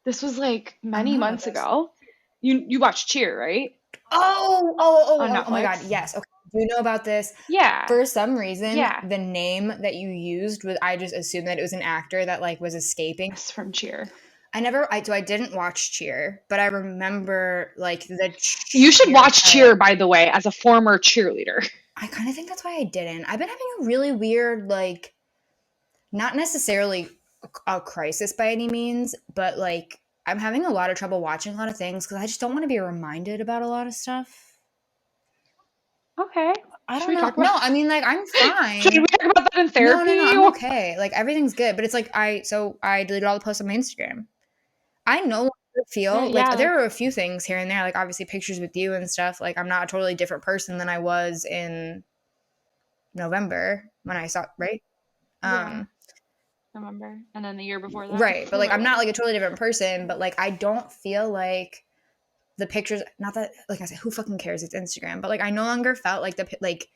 This was like I don't many know about months this. ago. You watched Cheer, right? On Oh my god, Netflix. yes. Okay. Do you know about this? Yeah. For some reason, Yeah. the name that you used was I just assumed that it was an actor that like was escaping. It's from Cheer. I didn't watch Cheer, but I remember like the You should Cheer watch part. Cheer, by the way, as a former cheerleader. I kind of think that's why I didn't. I've been having a really weird like not necessarily a crisis by any means, but like I'm having a lot of trouble watching a lot of things because I just don't want to be reminded about a lot of stuff. Okay. I Should don't we know. talk about No, I mean like I'm Should we fine. talk about that in No, therapy? I'm okay. Like everything's good, but it's like I deleted all the posts on my Instagram. I no longer Okay, feel like yeah, there like are a few things here and there, like obviously pictures with you and stuff. Like I'm not a totally different person than I was in November. when I saw, right? Yeah, Um, I remember. And then the year before that right. But for like, my I'm not wedding. like a totally different person, but like, I don't feel like the pictures, not that, like I said, who fucking cares? It's Instagram. But like, I no longer felt like like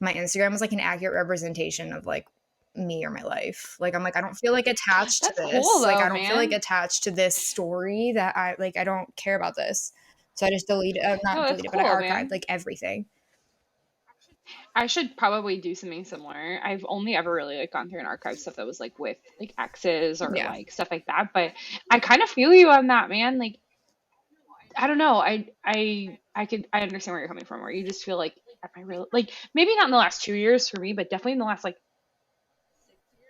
my Instagram was like an accurate representation of like me or my life. Like, I'm like, I don't feel like attached to That's cool this. Like, though, I don't feel like man. attached to this story that I don't care about this. So I just deleted, No, not that's deleted, but I cool, archived man. like everything. I should probably do something similar. I've only ever really like gone through and archived stuff that was like with like exes or Yeah. like stuff like that. But I kind of feel you on that, man. Like I don't know. I understand where you're coming from. Where you just feel like am I really like maybe not in the last 2 years for me, but definitely in the last like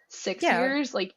6 Yeah. years. Like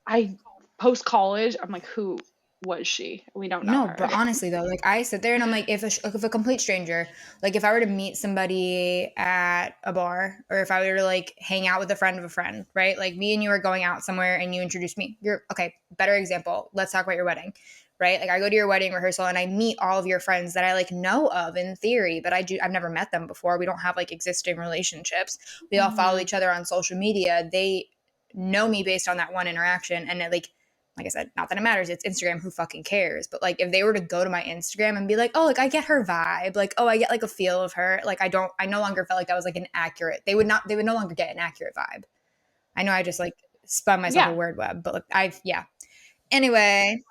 I post college, I'm like, who was she? We don't know No, her. but honestly though, like I sit there and I'm like, if a complete stranger, like if I were to meet somebody at a bar, or if I were to like hang out with a friend of a friend, right? Like me and you are going out somewhere and you introduce me. You're okay. Better example. Let's talk about your wedding, right? Like I go to your wedding rehearsal and I meet all of your friends that I like know of in theory, but I've never met them before. We don't have like existing relationships. We all follow Hmm. each other on social media. They know me based on that one interaction, and it like I said, not that it matters. It's Instagram. Who fucking cares? But like, if they were to go to my Instagram and be like, oh, like I get her vibe, like, oh, I get like a feel of her. Like, I no longer felt like that was like an accurate. They would no longer get an accurate vibe. I know I just like spun myself a Yeah. word web, but like, yeah. Anyway,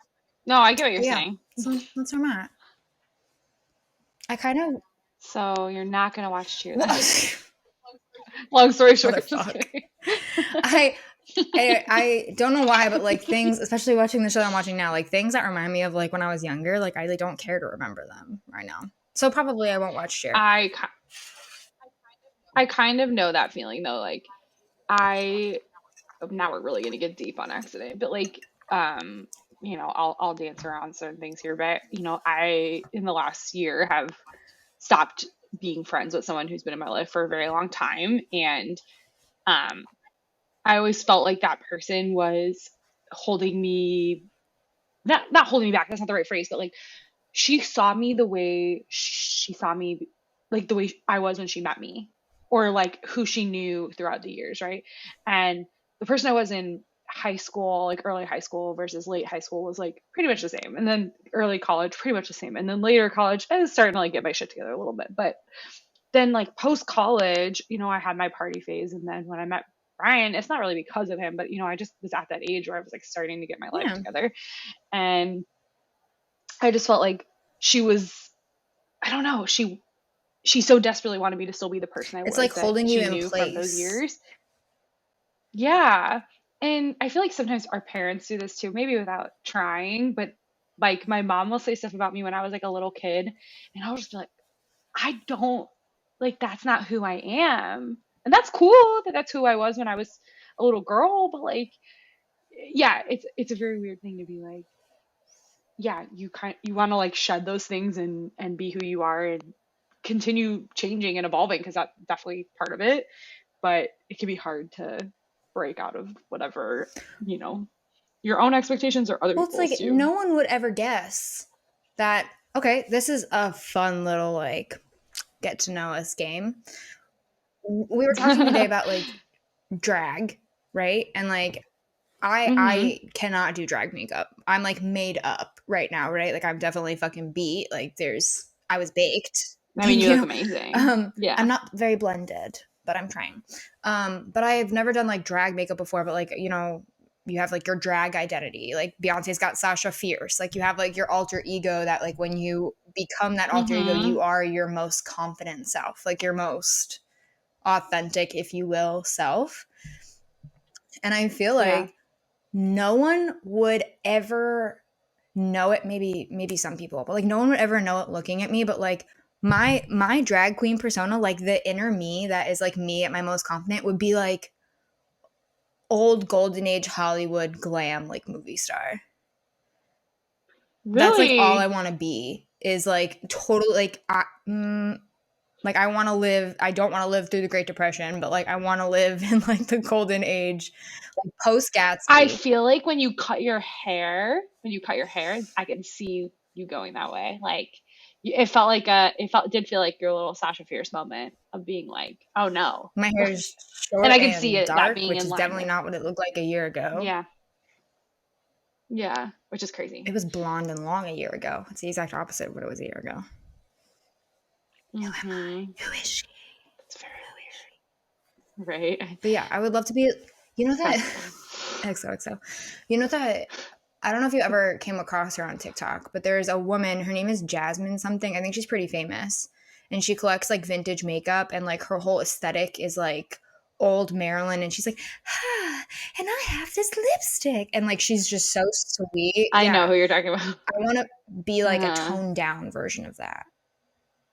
No, I get what you're but yeah, saying. so that's where I'm at. I kind of, So you're not gonna watch Cheer then. what? Long story short, just Motherfuck. kidding. I, I don't know why, but like things, especially watching the show I'm watching now, like things that remind me of like when I was younger, like I like, don't care to remember them right now. So probably I won't watch Share. I ki- I kind of know that feeling though. Like I now we're really gonna get deep on accident, but like I'll dance around certain things here, but I in the last year have stopped being friends with someone who's been in my life for a very long time, and um I always felt like that person was holding me not holding me back, that's not the right phrase, but like she saw me the way she saw me, like the way I was when she met me, or like who she knew throughout the years, right? And the person I was in high school, like early high school versus late high school, was like pretty much the same. And then early college, pretty much the same. And then later college, I was starting to like get my shit together a little bit. But then like post college, I had my party phase. And then when I met Brian, it's not really because of him, but I just was at that age where I was like starting to get my life Yeah. together. And I just felt like she was, I don't know, she so desperately wanted me to still be the person I It's like was that holding you she in knew from those place. years. Yeah. And I feel like sometimes our parents do this too, maybe without trying, but like my mom will say stuff about me when I was like a little kid, and I'll just be like, I don't like that's not who I am. And that's cool that that's who I was when I was a little girl, but like yeah, it's a very weird thing to be like, yeah, you want to like shed those things and be who you are and continue changing and evolving because that's definitely part of it, but it can be hard to break out of whatever, you know, your own expectations or other Well, it's people's like too. no one would ever guess that, okay, this is a fun little like get to know us game. We were talking today about like drag, right? And like Hmm. I cannot do drag makeup. I'm like made up right now, right? Like I'm definitely fucking beat. Like I was baked. I mean, Thank you look you. amazing. I'm Yeah. not very blended, but I'm trying. But I've never done like drag makeup before, but like, you have like your drag identity. Like Beyonce's got Sasha Fierce. Like you have like your alter ego that like when you become that alter ego, you Hmm. are your most confident self, like your most authentic, if you will, self. And I feel Yeah. like no one would ever know it. Maybe some people, but like no one would ever know it looking at me. But like my drag queen persona, like the inner me that is like me at my most confident, would be like old golden age Hollywood glam like movie star. That's like all I Really? want to be, is like totally like I want to live. I don't want to live through the Great Depression, but like I want to live in like the golden age, like post I Gatsby. feel like when you cut your hair, I can see you going that way. Like did feel like your little Sasha Fierce moment of being like, oh no. My hair is And short I could see and it, that dark, being which in is line definitely with, not what it looked like a year ago. yeah, yeah, which is crazy. It was blonde and long a year ago. It's the exact opposite of what it was a year ago. Who am Mm-hmm. I? Who is she? It's very weird. Right? But yeah, I would love to be, you know that, Fascinating. XOXO. You know that, I don't know if you ever came across her on TikTok, but there's a woman, her name is Jasmine something. I think she's pretty famous. And she collects like vintage makeup and like her whole aesthetic is like old Marilyn. And she's like, and I have this lipstick. And like she's just so sweet. I know Yeah. who you're talking about. I want to be like a Uh, toned down version of that.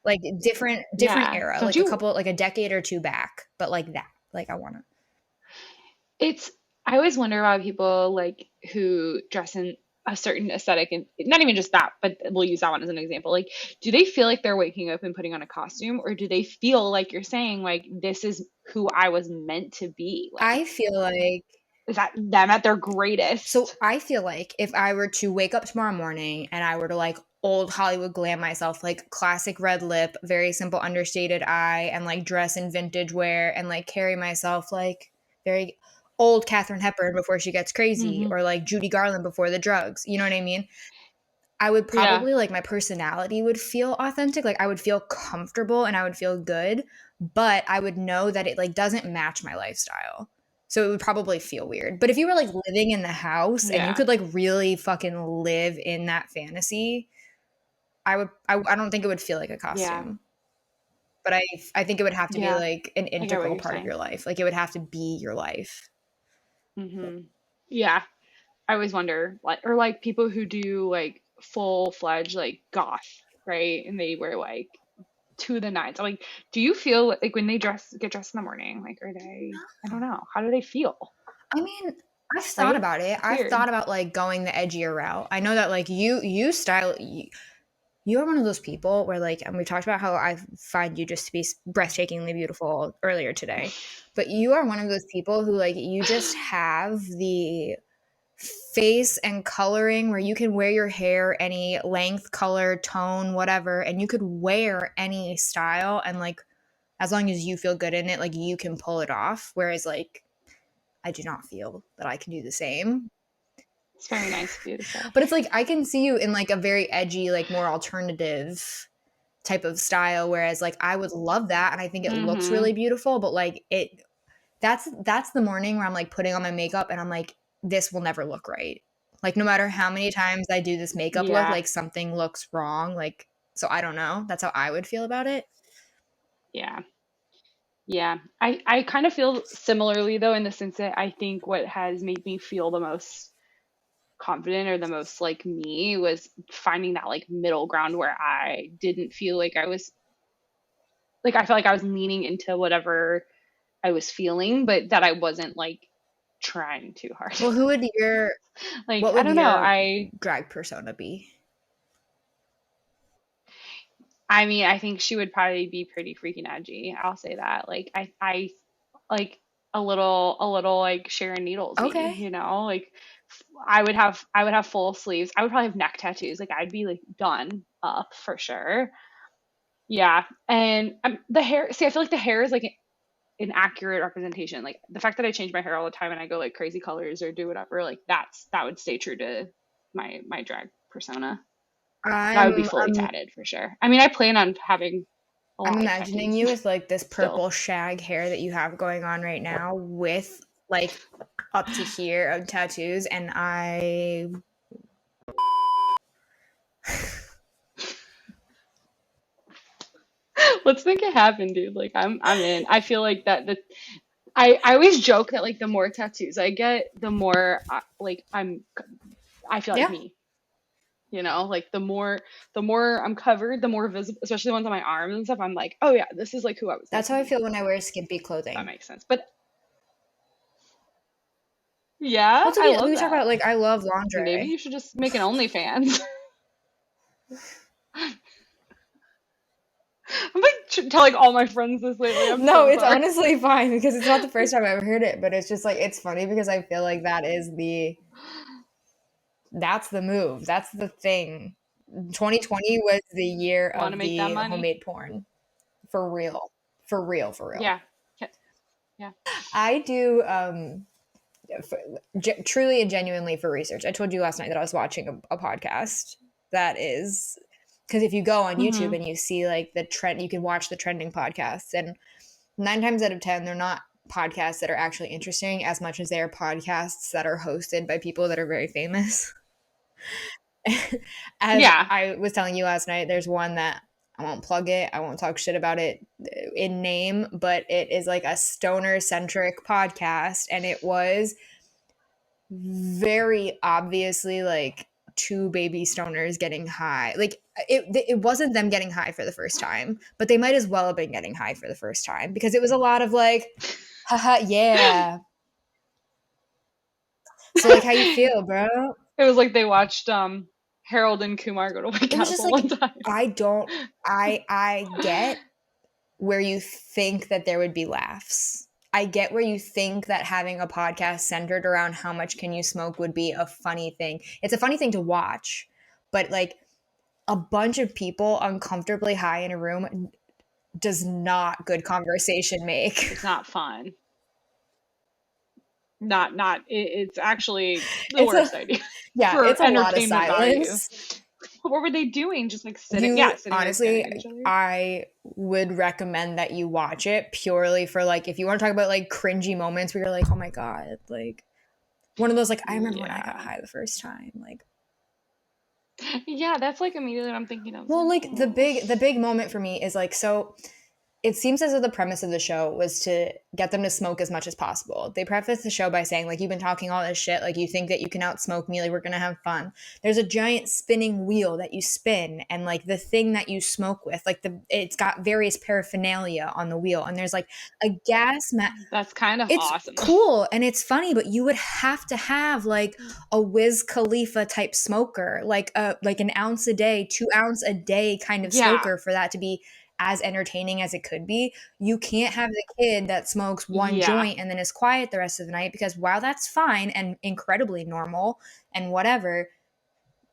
Like different yeah. era, Don't like a you? couple, like a decade or two back, but like that. Like I want to. It's, I always wonder about people like who dress in a certain aesthetic, and not even just that, but we'll use that one as an example. Like, do they feel like they're waking up and putting on a costume, or do they feel like you're saying, like, this is who I was meant to be? Like, I feel like is that them at their greatest? I feel like if I were to wake up tomorrow morning and I were to like old Hollywood glam myself, like classic red lip, very simple understated eye, and like dress in vintage wear and like carry myself like very old Katharine Hepburn before she gets crazy, Hmm. or like Judy Garland before the drugs. You know what I mean? I would Yeah. probably like my personality would feel authentic. Like I would feel comfortable and I would feel good, but I would know that it like doesn't match my lifestyle. So it would probably feel weird. But if you were like living in the house and you Yeah. could like really fucking live in that fantasy, I don't think it would feel like a Yeah. costume. But I think it would have to be Yeah. like an I get what integral you're part of saying. your life. Like it would have to be your life. Hmm. Yeah. I always wonder, like, or like people who do like full fledged like goth, right? And they wear like to the nines. I'm like, do you feel like when they get dressed in the morning, like, are they, I don't know, how do they feel? I mean, I've thought Right? about it. It's I've weird. thought about like going the edgier route. I know that like you are one of those people where like, and we talked about how I find you just to be breathtakingly beautiful earlier today, but you are one of those people who like you just have the face and coloring where you can wear your hair any length, color, tone, whatever, and you could wear any style, and like as long as you feel good in it, like you can pull it off. Whereas like I do not feel that I can do the same. It's very nice of you to say. But it's like I can see you in like a very edgy, like more alternative type of style, whereas like I would love that and I think it looks Mm-hmm. really beautiful, but like that's the morning where I'm like putting on my makeup and I'm like, this will never look right. Like no matter how many times I do this makeup look, Yeah. like something looks wrong. Like so I don't know. That's how I would feel about it. Yeah. Yeah. I kind of feel similarly though, in the sense that I think what has made me feel the most confident or the most like me was finding that like middle ground where I didn't feel like I was like, I felt like I was leaning into whatever I was feeling, but that I wasn't like trying too hard. Well, Like, what I would don't know. your drag persona be? I mean, I think she would probably be pretty freaking edgy. I'll say that. Like, like a little like Sharon Needlesy, Okay. you know? Like, I would have full sleeves. I would probably have neck tattoos. Like, I'd be like done up for sure. Yeah. And the hair, see, I feel like the hair is like an accurate representation. Like the fact that I change my hair all the time and I go like crazy colors or do whatever, like that would stay true to my drag persona. I would be I'm fully I'm tatted for sure. I mean, I plan on having a I'm lot of imagining tattoos you with like this still. purple shag hair that you have going on right now with like up to here of tattoos and I Let's make it happen, dude. Like I'm in. I feel like that the I always joke that like the more tattoos I get, the more like I feel like yeah. me. You know, like the more I'm covered, the more visible, especially the ones on my arms and stuff. I'm like, oh yeah, this is like who I was meant That's to how I be. feel when I wear skimpy If that clothing. makes sense. But yeah, Well, I we love talk that. about like I love Maybe lingerie. you should just make an OnlyFans. I'm like telling all my friends this lately. I'm No, so it's sorry. honestly fine because it's not the first time I've heard it, but it's just like it's funny because I feel like that's the move. That's the thing. 2020 was the year Want to of make that the money? homemade porn. For real. For real, for real. Yeah. Yeah. I do for, truly and genuinely for research. I told you last night that I was watching a podcast that is because if you go on YouTube Hmm. and you see like the trend, you can watch the trending podcasts, and 9 times out of 10, they're not podcasts that are actually interesting as much as they are podcasts that are hosted by people that are very famous. As Yeah. I was telling you last night, there's one that I won't plug it, I won't talk shit about it in name, but it is like a stoner centric podcast, and it was very obviously like two baby stoners getting high. Like it wasn't them getting high for the first time, but they might as well have been getting high for the first time because it was a lot of like, haha, yeah. So like, how you feel, bro? It was like they watched Harold and Kumar go to White It was just Castle like one time. I don't I get where you think that there would be laughs. I get where you think that having a podcast centered around how much can you smoke would be a funny thing. It's a funny thing to watch, but like a bunch of people uncomfortably high in a room does not good conversation make. It's not fun. Not it's actually the It's a worst idea yeah, for it's a lot of entertainment value. silence. What were they doing? Just like sitting, You yeah, sitting there staring honestly, at each other. I would recommend that you watch it purely for like if you want to talk about like cringy moments where you're like, oh my god, like one of those like I remember when I got Yeah. high the first time, like Yeah, that's like immediately what I'm thinking of. It's well, like, like oh. the big moment for me is like so it seems as though the premise of the show was to get them to smoke as much as possible. They preface the show by saying, like, you've been talking all this shit, like you think that you can outsmoke me, like we're gonna have fun. There's a giant spinning wheel that you spin, and like the thing that you smoke with, like it's got various paraphernalia on the wheel, and there's like a gas mat. That's kind of It's awesome. cool and it's funny, but you would have to have like a Wiz Khalifa type smoker, like an ounce a day, 2 ounce a day kind of Yeah. smoker for that to be as entertaining as it could be. You can't have the kid that smokes one Yeah. joint and then is quiet the rest of the night because while that's fine and incredibly normal and whatever,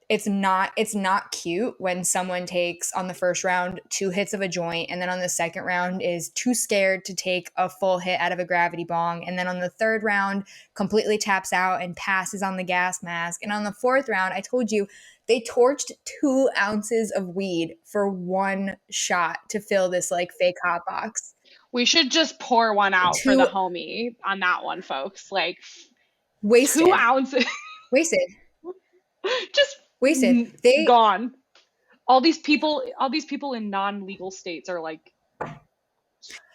it's not cute when someone takes on the first round 2 hits of a joint and then on the second round is too scared to take a full hit out of a gravity bong and then on the third round completely taps out and passes on the gas mask and on the fourth round I told you they torched 2 ounces of weed for one shot to fill this like fake hot box. We should just pour one out for the Two homie on that one, folks. Like two wasted ounces, wasted just wasted they gone. All these people in non-legal states are like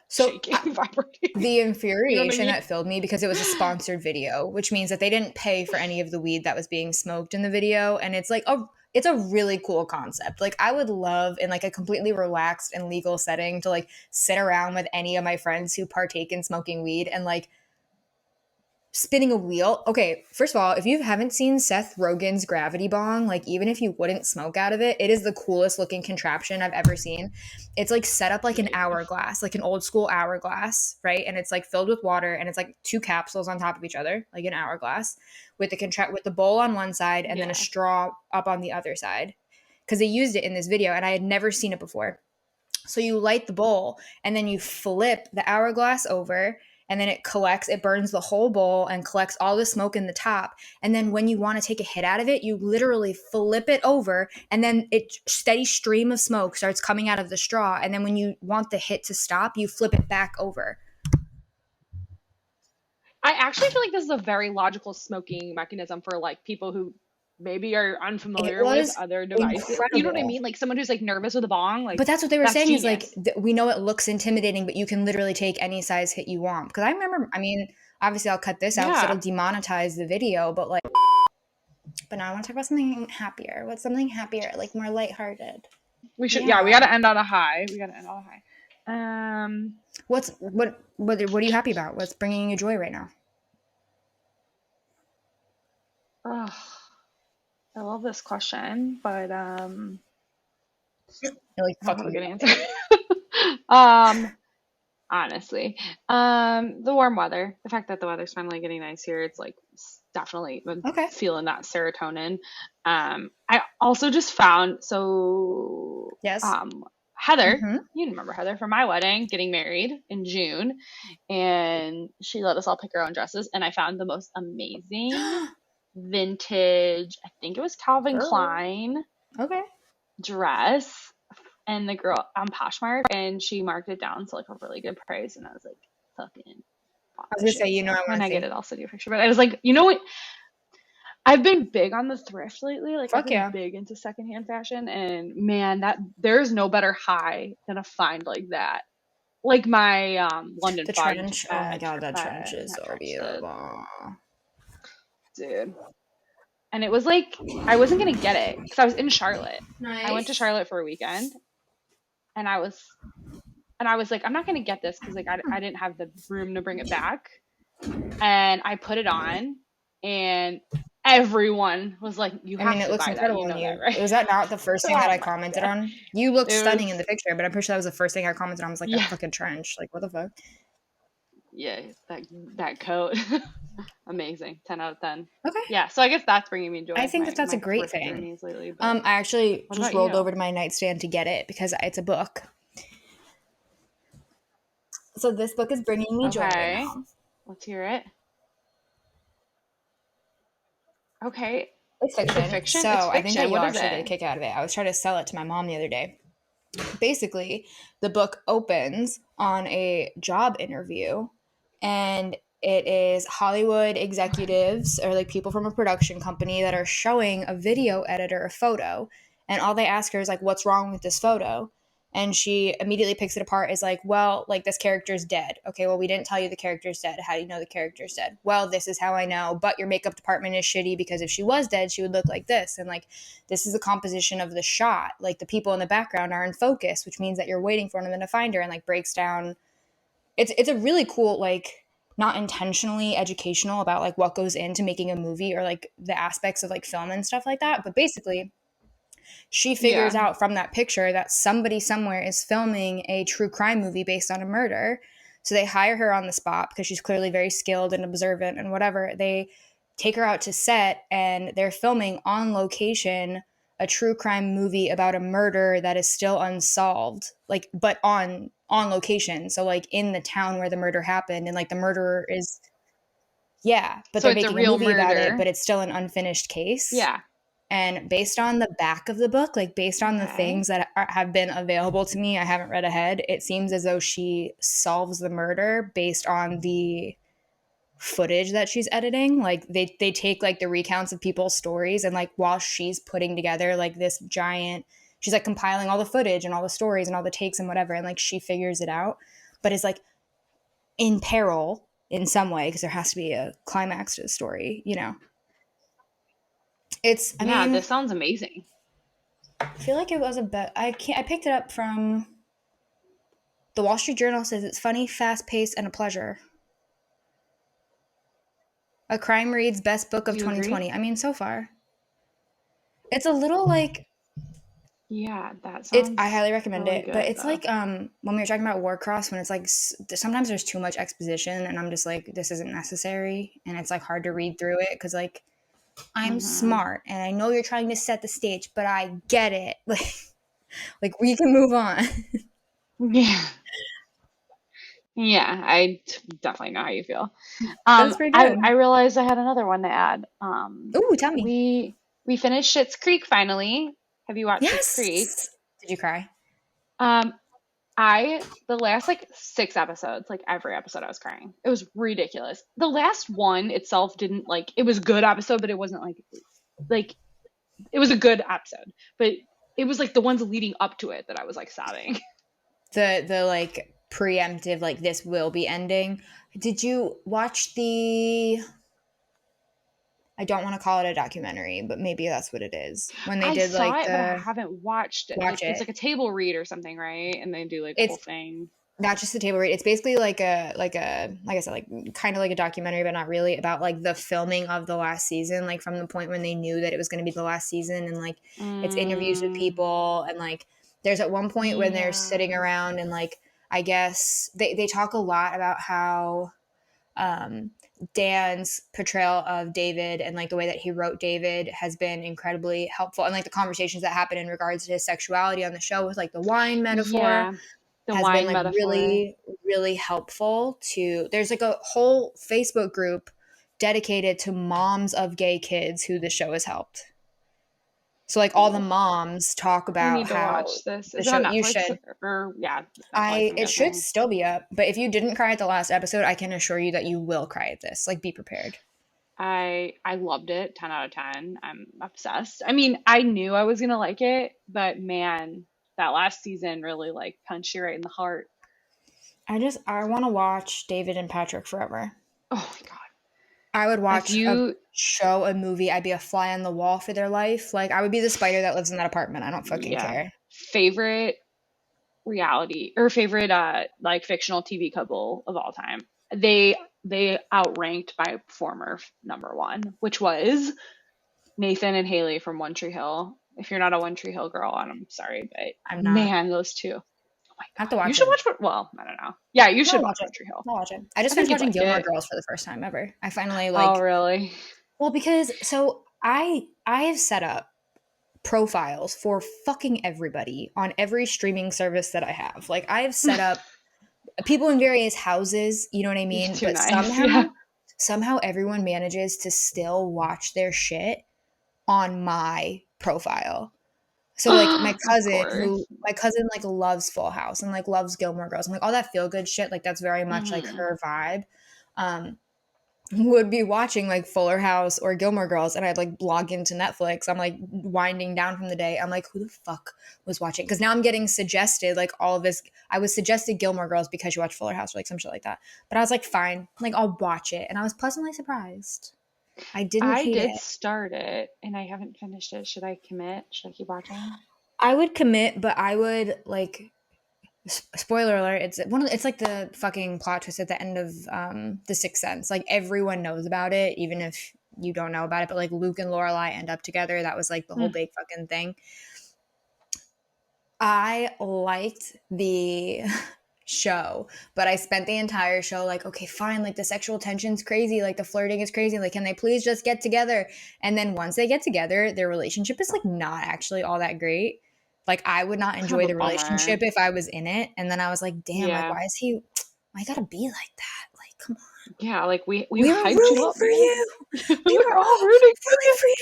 so shaking, vibrating. the You know what I infuriation mean? that filled me because it was a sponsored video, which means that they didn't pay for any of the weed that was being smoked in the video. And it's a really cool concept. Like I would love in like a completely relaxed and legal setting to like sit around with any of my friends who partake in smoking weed and like spinning a wheel. Okay, first of all, if you haven't seen Seth Rogen's gravity bong, like even if you wouldn't smoke out of it, it is the coolest looking contraption I've ever seen. It's like set up like an Amazing. hourglass, like an old school hourglass, right? And it's like filled with water and it's like two capsules on top of each other, like an hourglass, with the bowl on one side and then a Yeah. straw up on the other side. Because they used it in this video and I had never seen it before. So you light the bowl and then you flip the hourglass over and then it burns the whole bowl and collects all the smoke in the top. And then when you want to take a hit out of it, you literally flip it over and then it steady stream of smoke starts coming out of the straw. And then when you want the hit to stop, you flip it back over. I actually feel like this is a very logical smoking mechanism for like people who maybe are It unfamiliar with was other devices. You know what I incredible. mean? Like someone who's like nervous with a bong, like But that's what they were that's saying is like genius. we know it looks intimidating, but you can literally take any size hit you want. Because I remember, I mean, obviously I'll cut this out because it'll Yeah. demonetize the video, but like, but now I want to talk about something happier. What's something happier, like more lighthearted? We should, yeah, we Yeah. gotta end on a high. We gotta end on a high. What are you happy about? What's bringing you joy right now? Ugh, I love this question, but You're like I don't fuck have a you. good answer. um, honestly, the warm weather, the fact that the weather's finally getting nice here, it's like definitely Okay. feeling that serotonin. I also just found, so Yes. Heather, Mm-hmm. you remember Heather from my wedding, getting married in June, and she let us all pick our own dresses, and I found the most amazing vintage, I think it was Calvin Girl. Klein Okay. dress, and the girl on Poshmark, and she marked it down to like a really good price, and I was like, fucking bought I was that gonna say, shit. So I when want to I get see. it, I'll send you a picture. But I was like, you know what? I've been big on the thrift lately. Like I've Fuck been yeah. big into secondhand fashion, and man, that there's no better high than a find like that. Like my London The Fog, trench. Oh my god, that trench is not so trench, the beautiful. dude. And it was like I wasn't gonna get it because I was in Charlotte. I went to Nice. Charlotte for a weekend, and I was like, I'm not gonna get this because like I didn't have the room to bring it back. And I put it on, and everyone was like, "You I mean, have it to looks buy that. incredible You on know that, you. right?" Was that not the first thing that Oh I my commented god, on? You looked it stunning in was the picture, but I'm pretty sure that was the first thing I commented on. I was like, that yeah, fucking trench. Like, what the fuck? yeah, that coat, amazing, 10 out of 10. Okay. Yeah, so I guess that's bringing me I joy, think that that's a my great thrift thing. journeys lately. But I actually what just about rolled you? over to my nightstand to get it because it's a book. So this book is bringing me joy right Okay, now. let's hear it. Okay, It's is it fiction. fiction? So It's I think that fiction. you'll What is actually get a it? kick out of it. I was trying to sell it to my mom the other day. Basically, the book opens on a job interview, and it is Hollywood executives or like people from a production company that are showing a video editor a photo, and all they ask her is like, what's wrong with this photo? And she immediately picks it apart, is like, well, like this character's dead. Okay, well, we didn't tell you the character's dead. How do you know the character's dead? Well, this is how I know, but your makeup department is shitty because if she was dead, she would look like this. And like, this is the composition of the shot. Like the people in the background are in focus, which means that you're waiting for them to find her, and like breaks down. It's a really cool, like, not intentionally educational about like what goes into making a movie or like the aspects of like film and stuff like that. But basically, she figures Yeah. out from that picture that somebody somewhere is filming a true crime movie based on a murder. So they hire her on the spot because she's clearly very skilled and observant and whatever. They take her out to set and they're filming on location a true crime movie about a murder that is still unsolved, like, but on location. So like in the town where the murder happened, and like the murderer is, yeah, but So they're it's a making a real movie about it, murder. but it's still an unfinished case. Yeah. And based on the back of the book, like based on the Okay. things that have been available to me, I haven't read ahead. It seems as though she solves the murder based on the footage that she's editing. Like they take like the recounts of people's stories, and like while she's putting together like this giant, she's like compiling all the footage and all the stories and all the takes and whatever, and like she figures it out, but is like in peril in some way because there has to be a climax to the story, you know. It's, I Yeah, mean, this sounds amazing. I feel like it was a bet. I picked it up from the Wall Street Journal. Says it's funny, fast paced, and a pleasure. A crime reads best book of You agree? 2020. I mean, so far, it's a little like Yeah, that it's. I sounds highly recommend really it, but good it's though. like when we were talking about Warcross, when it's like sometimes there's too much exposition, and I'm just like, this isn't necessary, and it's like hard to read through it because like I'm Hmm. smart and I know you're trying to set the stage, but I get it. Like we can move on. Yeah. Yeah, definitely know how you feel. That's pretty I good. realized I had another one to add. Ooh, tell me. We finished Schitt's Creek finally. Have you watched Schitt's Creek? Yes. Did you cry? Um, the last like 6 episodes, like every episode I was crying. It was ridiculous. The last one itself didn't like, it was a good episode, but it wasn't like it was a good episode, but it was like the ones leading up to it that I was like sobbing. The like preemptive, like this will be ending. Did you watch the, I don't want to call it a documentary, but maybe that's what it is. When they I did saw like it, but I the, haven't watched it. watch It's it. like a table read or something, right? And they do like a whole It's thing. not just the table read. It's basically like I said, like kind of like a documentary, but not really, about like the filming of the last season, like from the point when they knew that it was going to be the last season, and like it's interviews with Mm, people, and like there's at one point when they're yeah. sitting around and like I guess they talk a lot about how Dan's portrayal of David and like the way that he wrote David has been incredibly helpful, and like the conversations that happen in regards to his sexuality on the show with like the wine metaphor Yeah, the has been wine like metaphor. really really helpful. To there's like a whole Facebook group dedicated to moms of gay kids who the show has helped. So like all the Ooh, moms talk I about need to how watch this. the Is it show, on you Netflix? should. Or yeah, it's Netflix, I I'm It should guessing. still be up, but if you didn't cry at the last episode, I can assure you that you will cry at this. Like, be prepared. I loved it, 10 out of 10. I'm obsessed. I mean, I knew I was gonna like it, but man, that last season really like punched you right in the heart. I want to watch David and Patrick forever. Oh my God. I would If watch a you, show, a movie. I'd be a fly on the wall for their life. Like, I would be the spider that lives in that apartment. I don't fucking yeah, care. favorite reality or favorite like fictional TV couple of all time. They outranked my former number one, which was Nathan and Haley from One Tree Hill. If you're not a One Tree Hill girl, I'm sorry, but I'm not. man, those two. Oh my I have to God. You watch should it. watch, well, I don't know. Yeah, you No, should I'll watch watch One it. Tree Hill. I'll watch it. I just I think finished you'd watching like Gilmore it. Girls for the first time ever. I finally Oh, like, really? well, because so I have set up profiles for fucking everybody on every streaming service that I have. Like, I have set up people in various houses, you know what I You're mean? too But nice. Yeah. somehow everyone manages to still watch their shit on my profile. So like Of course. my cousin like loves Full House and like loves Gilmore Girls and like all that feel good shit, like that's very much like Hmm. her vibe. Um would be watching like Fuller House or Gilmore Girls, and I'd like log into Netflix. I'm like winding down from the day. I'm like, who the fuck was watching? Because now I'm getting suggested like all of this. I was suggested Gilmore Girls because you watch Fuller House or like some shit like that. But I was like, fine, like I'll watch it, and I was pleasantly surprised. I didn't I hate did it. start it and I haven't finished it. Should I commit? Should I keep watching? I would commit, but I would like spoiler alert, it's like the fucking plot twist at the end of The Sixth Sense. Like everyone knows about it, even if you don't know about it, but like Luke and Lorelai end up together. That was like the whole Hmm. big fucking thing. I liked the show, but I spent the entire show like, okay, fine, like the sexual tension's crazy, like the flirting is crazy, like can they please just get together? And then once they get together, their relationship is like not actually all that great. Like I would not Kind enjoy of a the bummer. relationship if I was in it. And then I was like, damn, like Yeah. why gotta be like that? Like, come on. Yeah, like we We were hyped you rooting up, for man. you. We We were were all all rooting for rooting for you.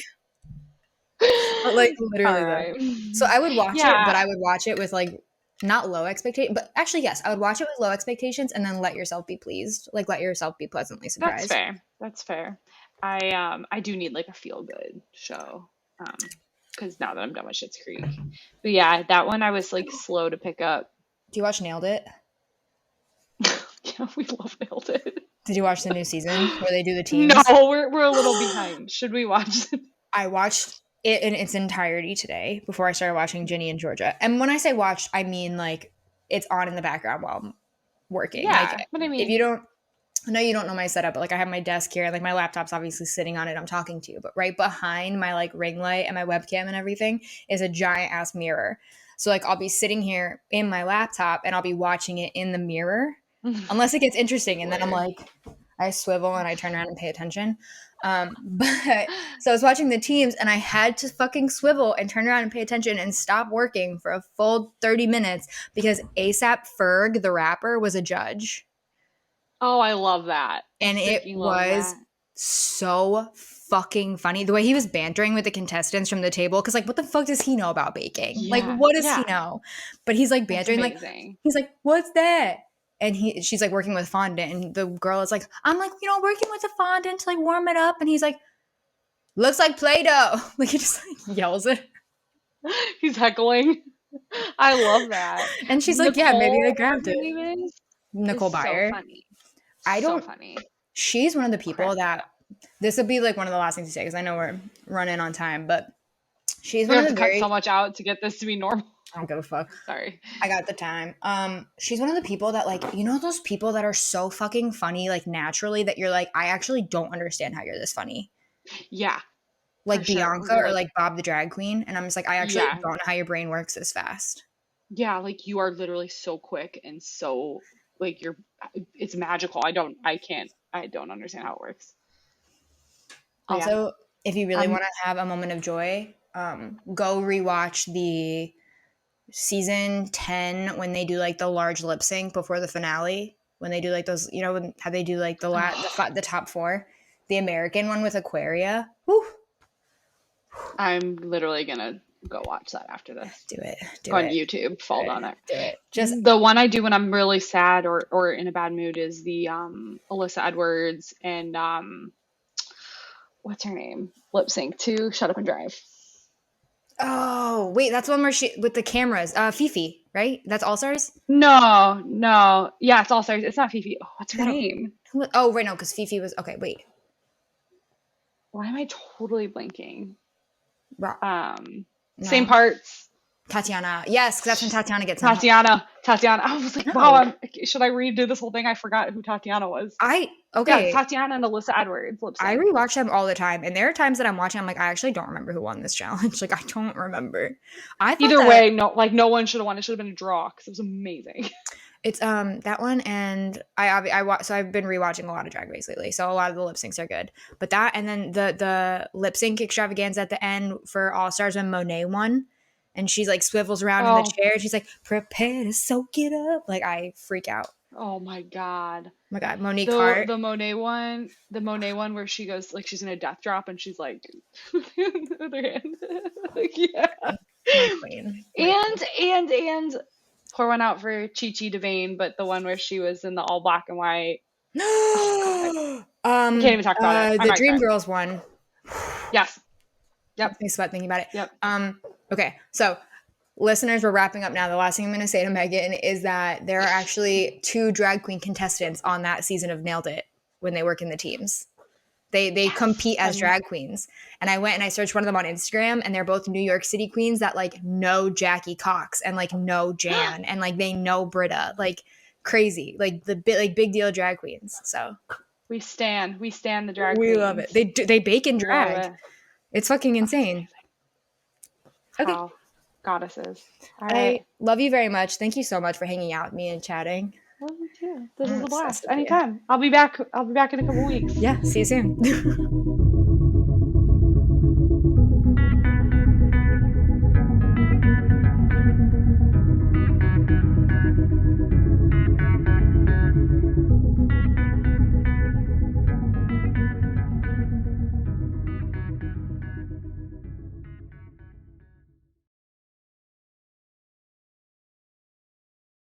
But like you. All literally though. right. So I would watch it, but Yeah, I would watch it with like not low expectation, but actually yes, I would watch it with low expectations and then let yourself be pleased. Like let yourself be pleasantly that's surprised. fair. That's fair. I do need like a feel good show. Because now that I'm done with Schitt's Creek. But yeah, that one I was like slow to pick up. Do you watch Nailed It? Yeah, we love Nailed It. Did you watch the new season where they do the No, teams? we're a little behind. Should we watch it? I watched it in its entirety today before I started watching Ginny and Georgia. And when I say watched, I mean like it's on in the background while I'm working. Like Yeah, but I if mean, you don't I know you don't know my setup, but like I have my desk here and like my laptop's obviously sitting on it. I'm talking to you, but right behind my like ring light and my webcam and everything is a giant ass mirror. So like I'll be sitting here in my laptop and I'll be watching it in the mirror unless it gets interesting. And then I'm hilarious. like, I swivel and I turn around and pay attention. But so I was watching the teams and I had to fucking swivel and turn around and pay attention and stop working for a full 30 minutes because ASAP Ferg, the rapper, was a judge. Oh, I love that. I And it freaking love was that. so fucking funny the way he was bantering with the contestants from the table, because like what the fuck does he know about baking? Like Yeah, what does he yeah, know? But he's like that's bantering, like amazing. he's like, what's that? And she's like working with fondant and the girl is like, I'm like, working with the fondant to like warm it up. And he's like, looks like Play-Doh. Like he just like yells it. He's heckling. I love that. And she's like, yeah, maybe they Nicole, whatever grabbed her it. name Nicole is so Byer. funny. I So don't funny. She's one of the people Cracks me that up. this will be like one of the last things to say because I know we're running on time, but she's We one of have the to cut so very much out to get this to be normal. I don't give a fuck. Sorry. I got the time. She's one of the people that like, those people that are so fucking funny, like naturally that you're like, I actually don't understand how you're this funny. Yeah, for Like sure. Where Bianca you're or like, like Bob the drag queen. And I'm just like, I actually yeah, don't know how your brain works this fast. yeah, like you are literally so quick and so like you're it's magical. I can't. I don't understand how it works. But yeah, Also, if you really want to have a moment of joy, go rewatch the season 10 when they do like the large lip sync before the finale. When they do like those, how they do like the top four, the American one with Aquaria. Whew. I'm literally gonna go watch that after this. Do it. Go on YouTube, fall on it. Do it. Just The one I do when I'm really sad or in a bad mood is the Alyssa Edwards and what's her name? Lip sync to Shut Up and Drive. oh wait, that's the one where she with the cameras. Fifi, right? That's All Stars. No. Yeah, it's All Stars. It's not Fifi. Oh, what's her name? Oh, right, no, because Fifi was okay. Wait, Why am I totally blanking? no. Same parts. Tatiana. Yes, because that's when Tatiana gets home. Tatiana. I was like, No. wow, should I redo this whole thing? I forgot who Tatiana was. Okay. Yeah, Tatiana and Alyssa Edwards. Lip sync. I rewatch them all the time, and there are times that I'm watching, I'm like, I actually don't remember who won this challenge. Like, I don't remember. Either way, no one should have won. It should have been a draw because it was amazing. It's that one, and so I've been rewatching a lot of Drag Race lately, so a lot of the lip syncs are good. But that, and then the lip sync extravaganza at the end for All Stars when Monet won, and she's like swivels around in the chair, and she's like, "Prepare to soak it up." Like, I freak out. Oh my god. Oh my god, Monique Hart. The Monet one where she goes like she's in a death drop and she's like with her hand. Like, yeah. My queen. And pour one out for Chi Chi DeVane, but the one where she was in the all black and white. I can't even talk about it. The Dreamgirls one. Yes. Yep. Makes me sweat thinking about it. Yep. Okay, so listeners, we're wrapping up now. The last thing I'm going to say to Megan is that there are actually 2 drag queen contestants on that season of Nailed It when they work in the teams. They compete as drag queens. And I went and I searched one of them on Instagram, and they're both New York City queens that like know Jackie Cox and like know Jan and like they know Britta. Like crazy. Like the big deal drag queens. So we stand the drag queens. We love it. They bake and drag. It's fucking insane. Okay. Wow. Goddesses. All I right. love you very much. Thank you so much for hanging out with me and chatting. Love you too. This is a blast. Anytime. I'll be back in a couple weeks. Yeah. See you soon.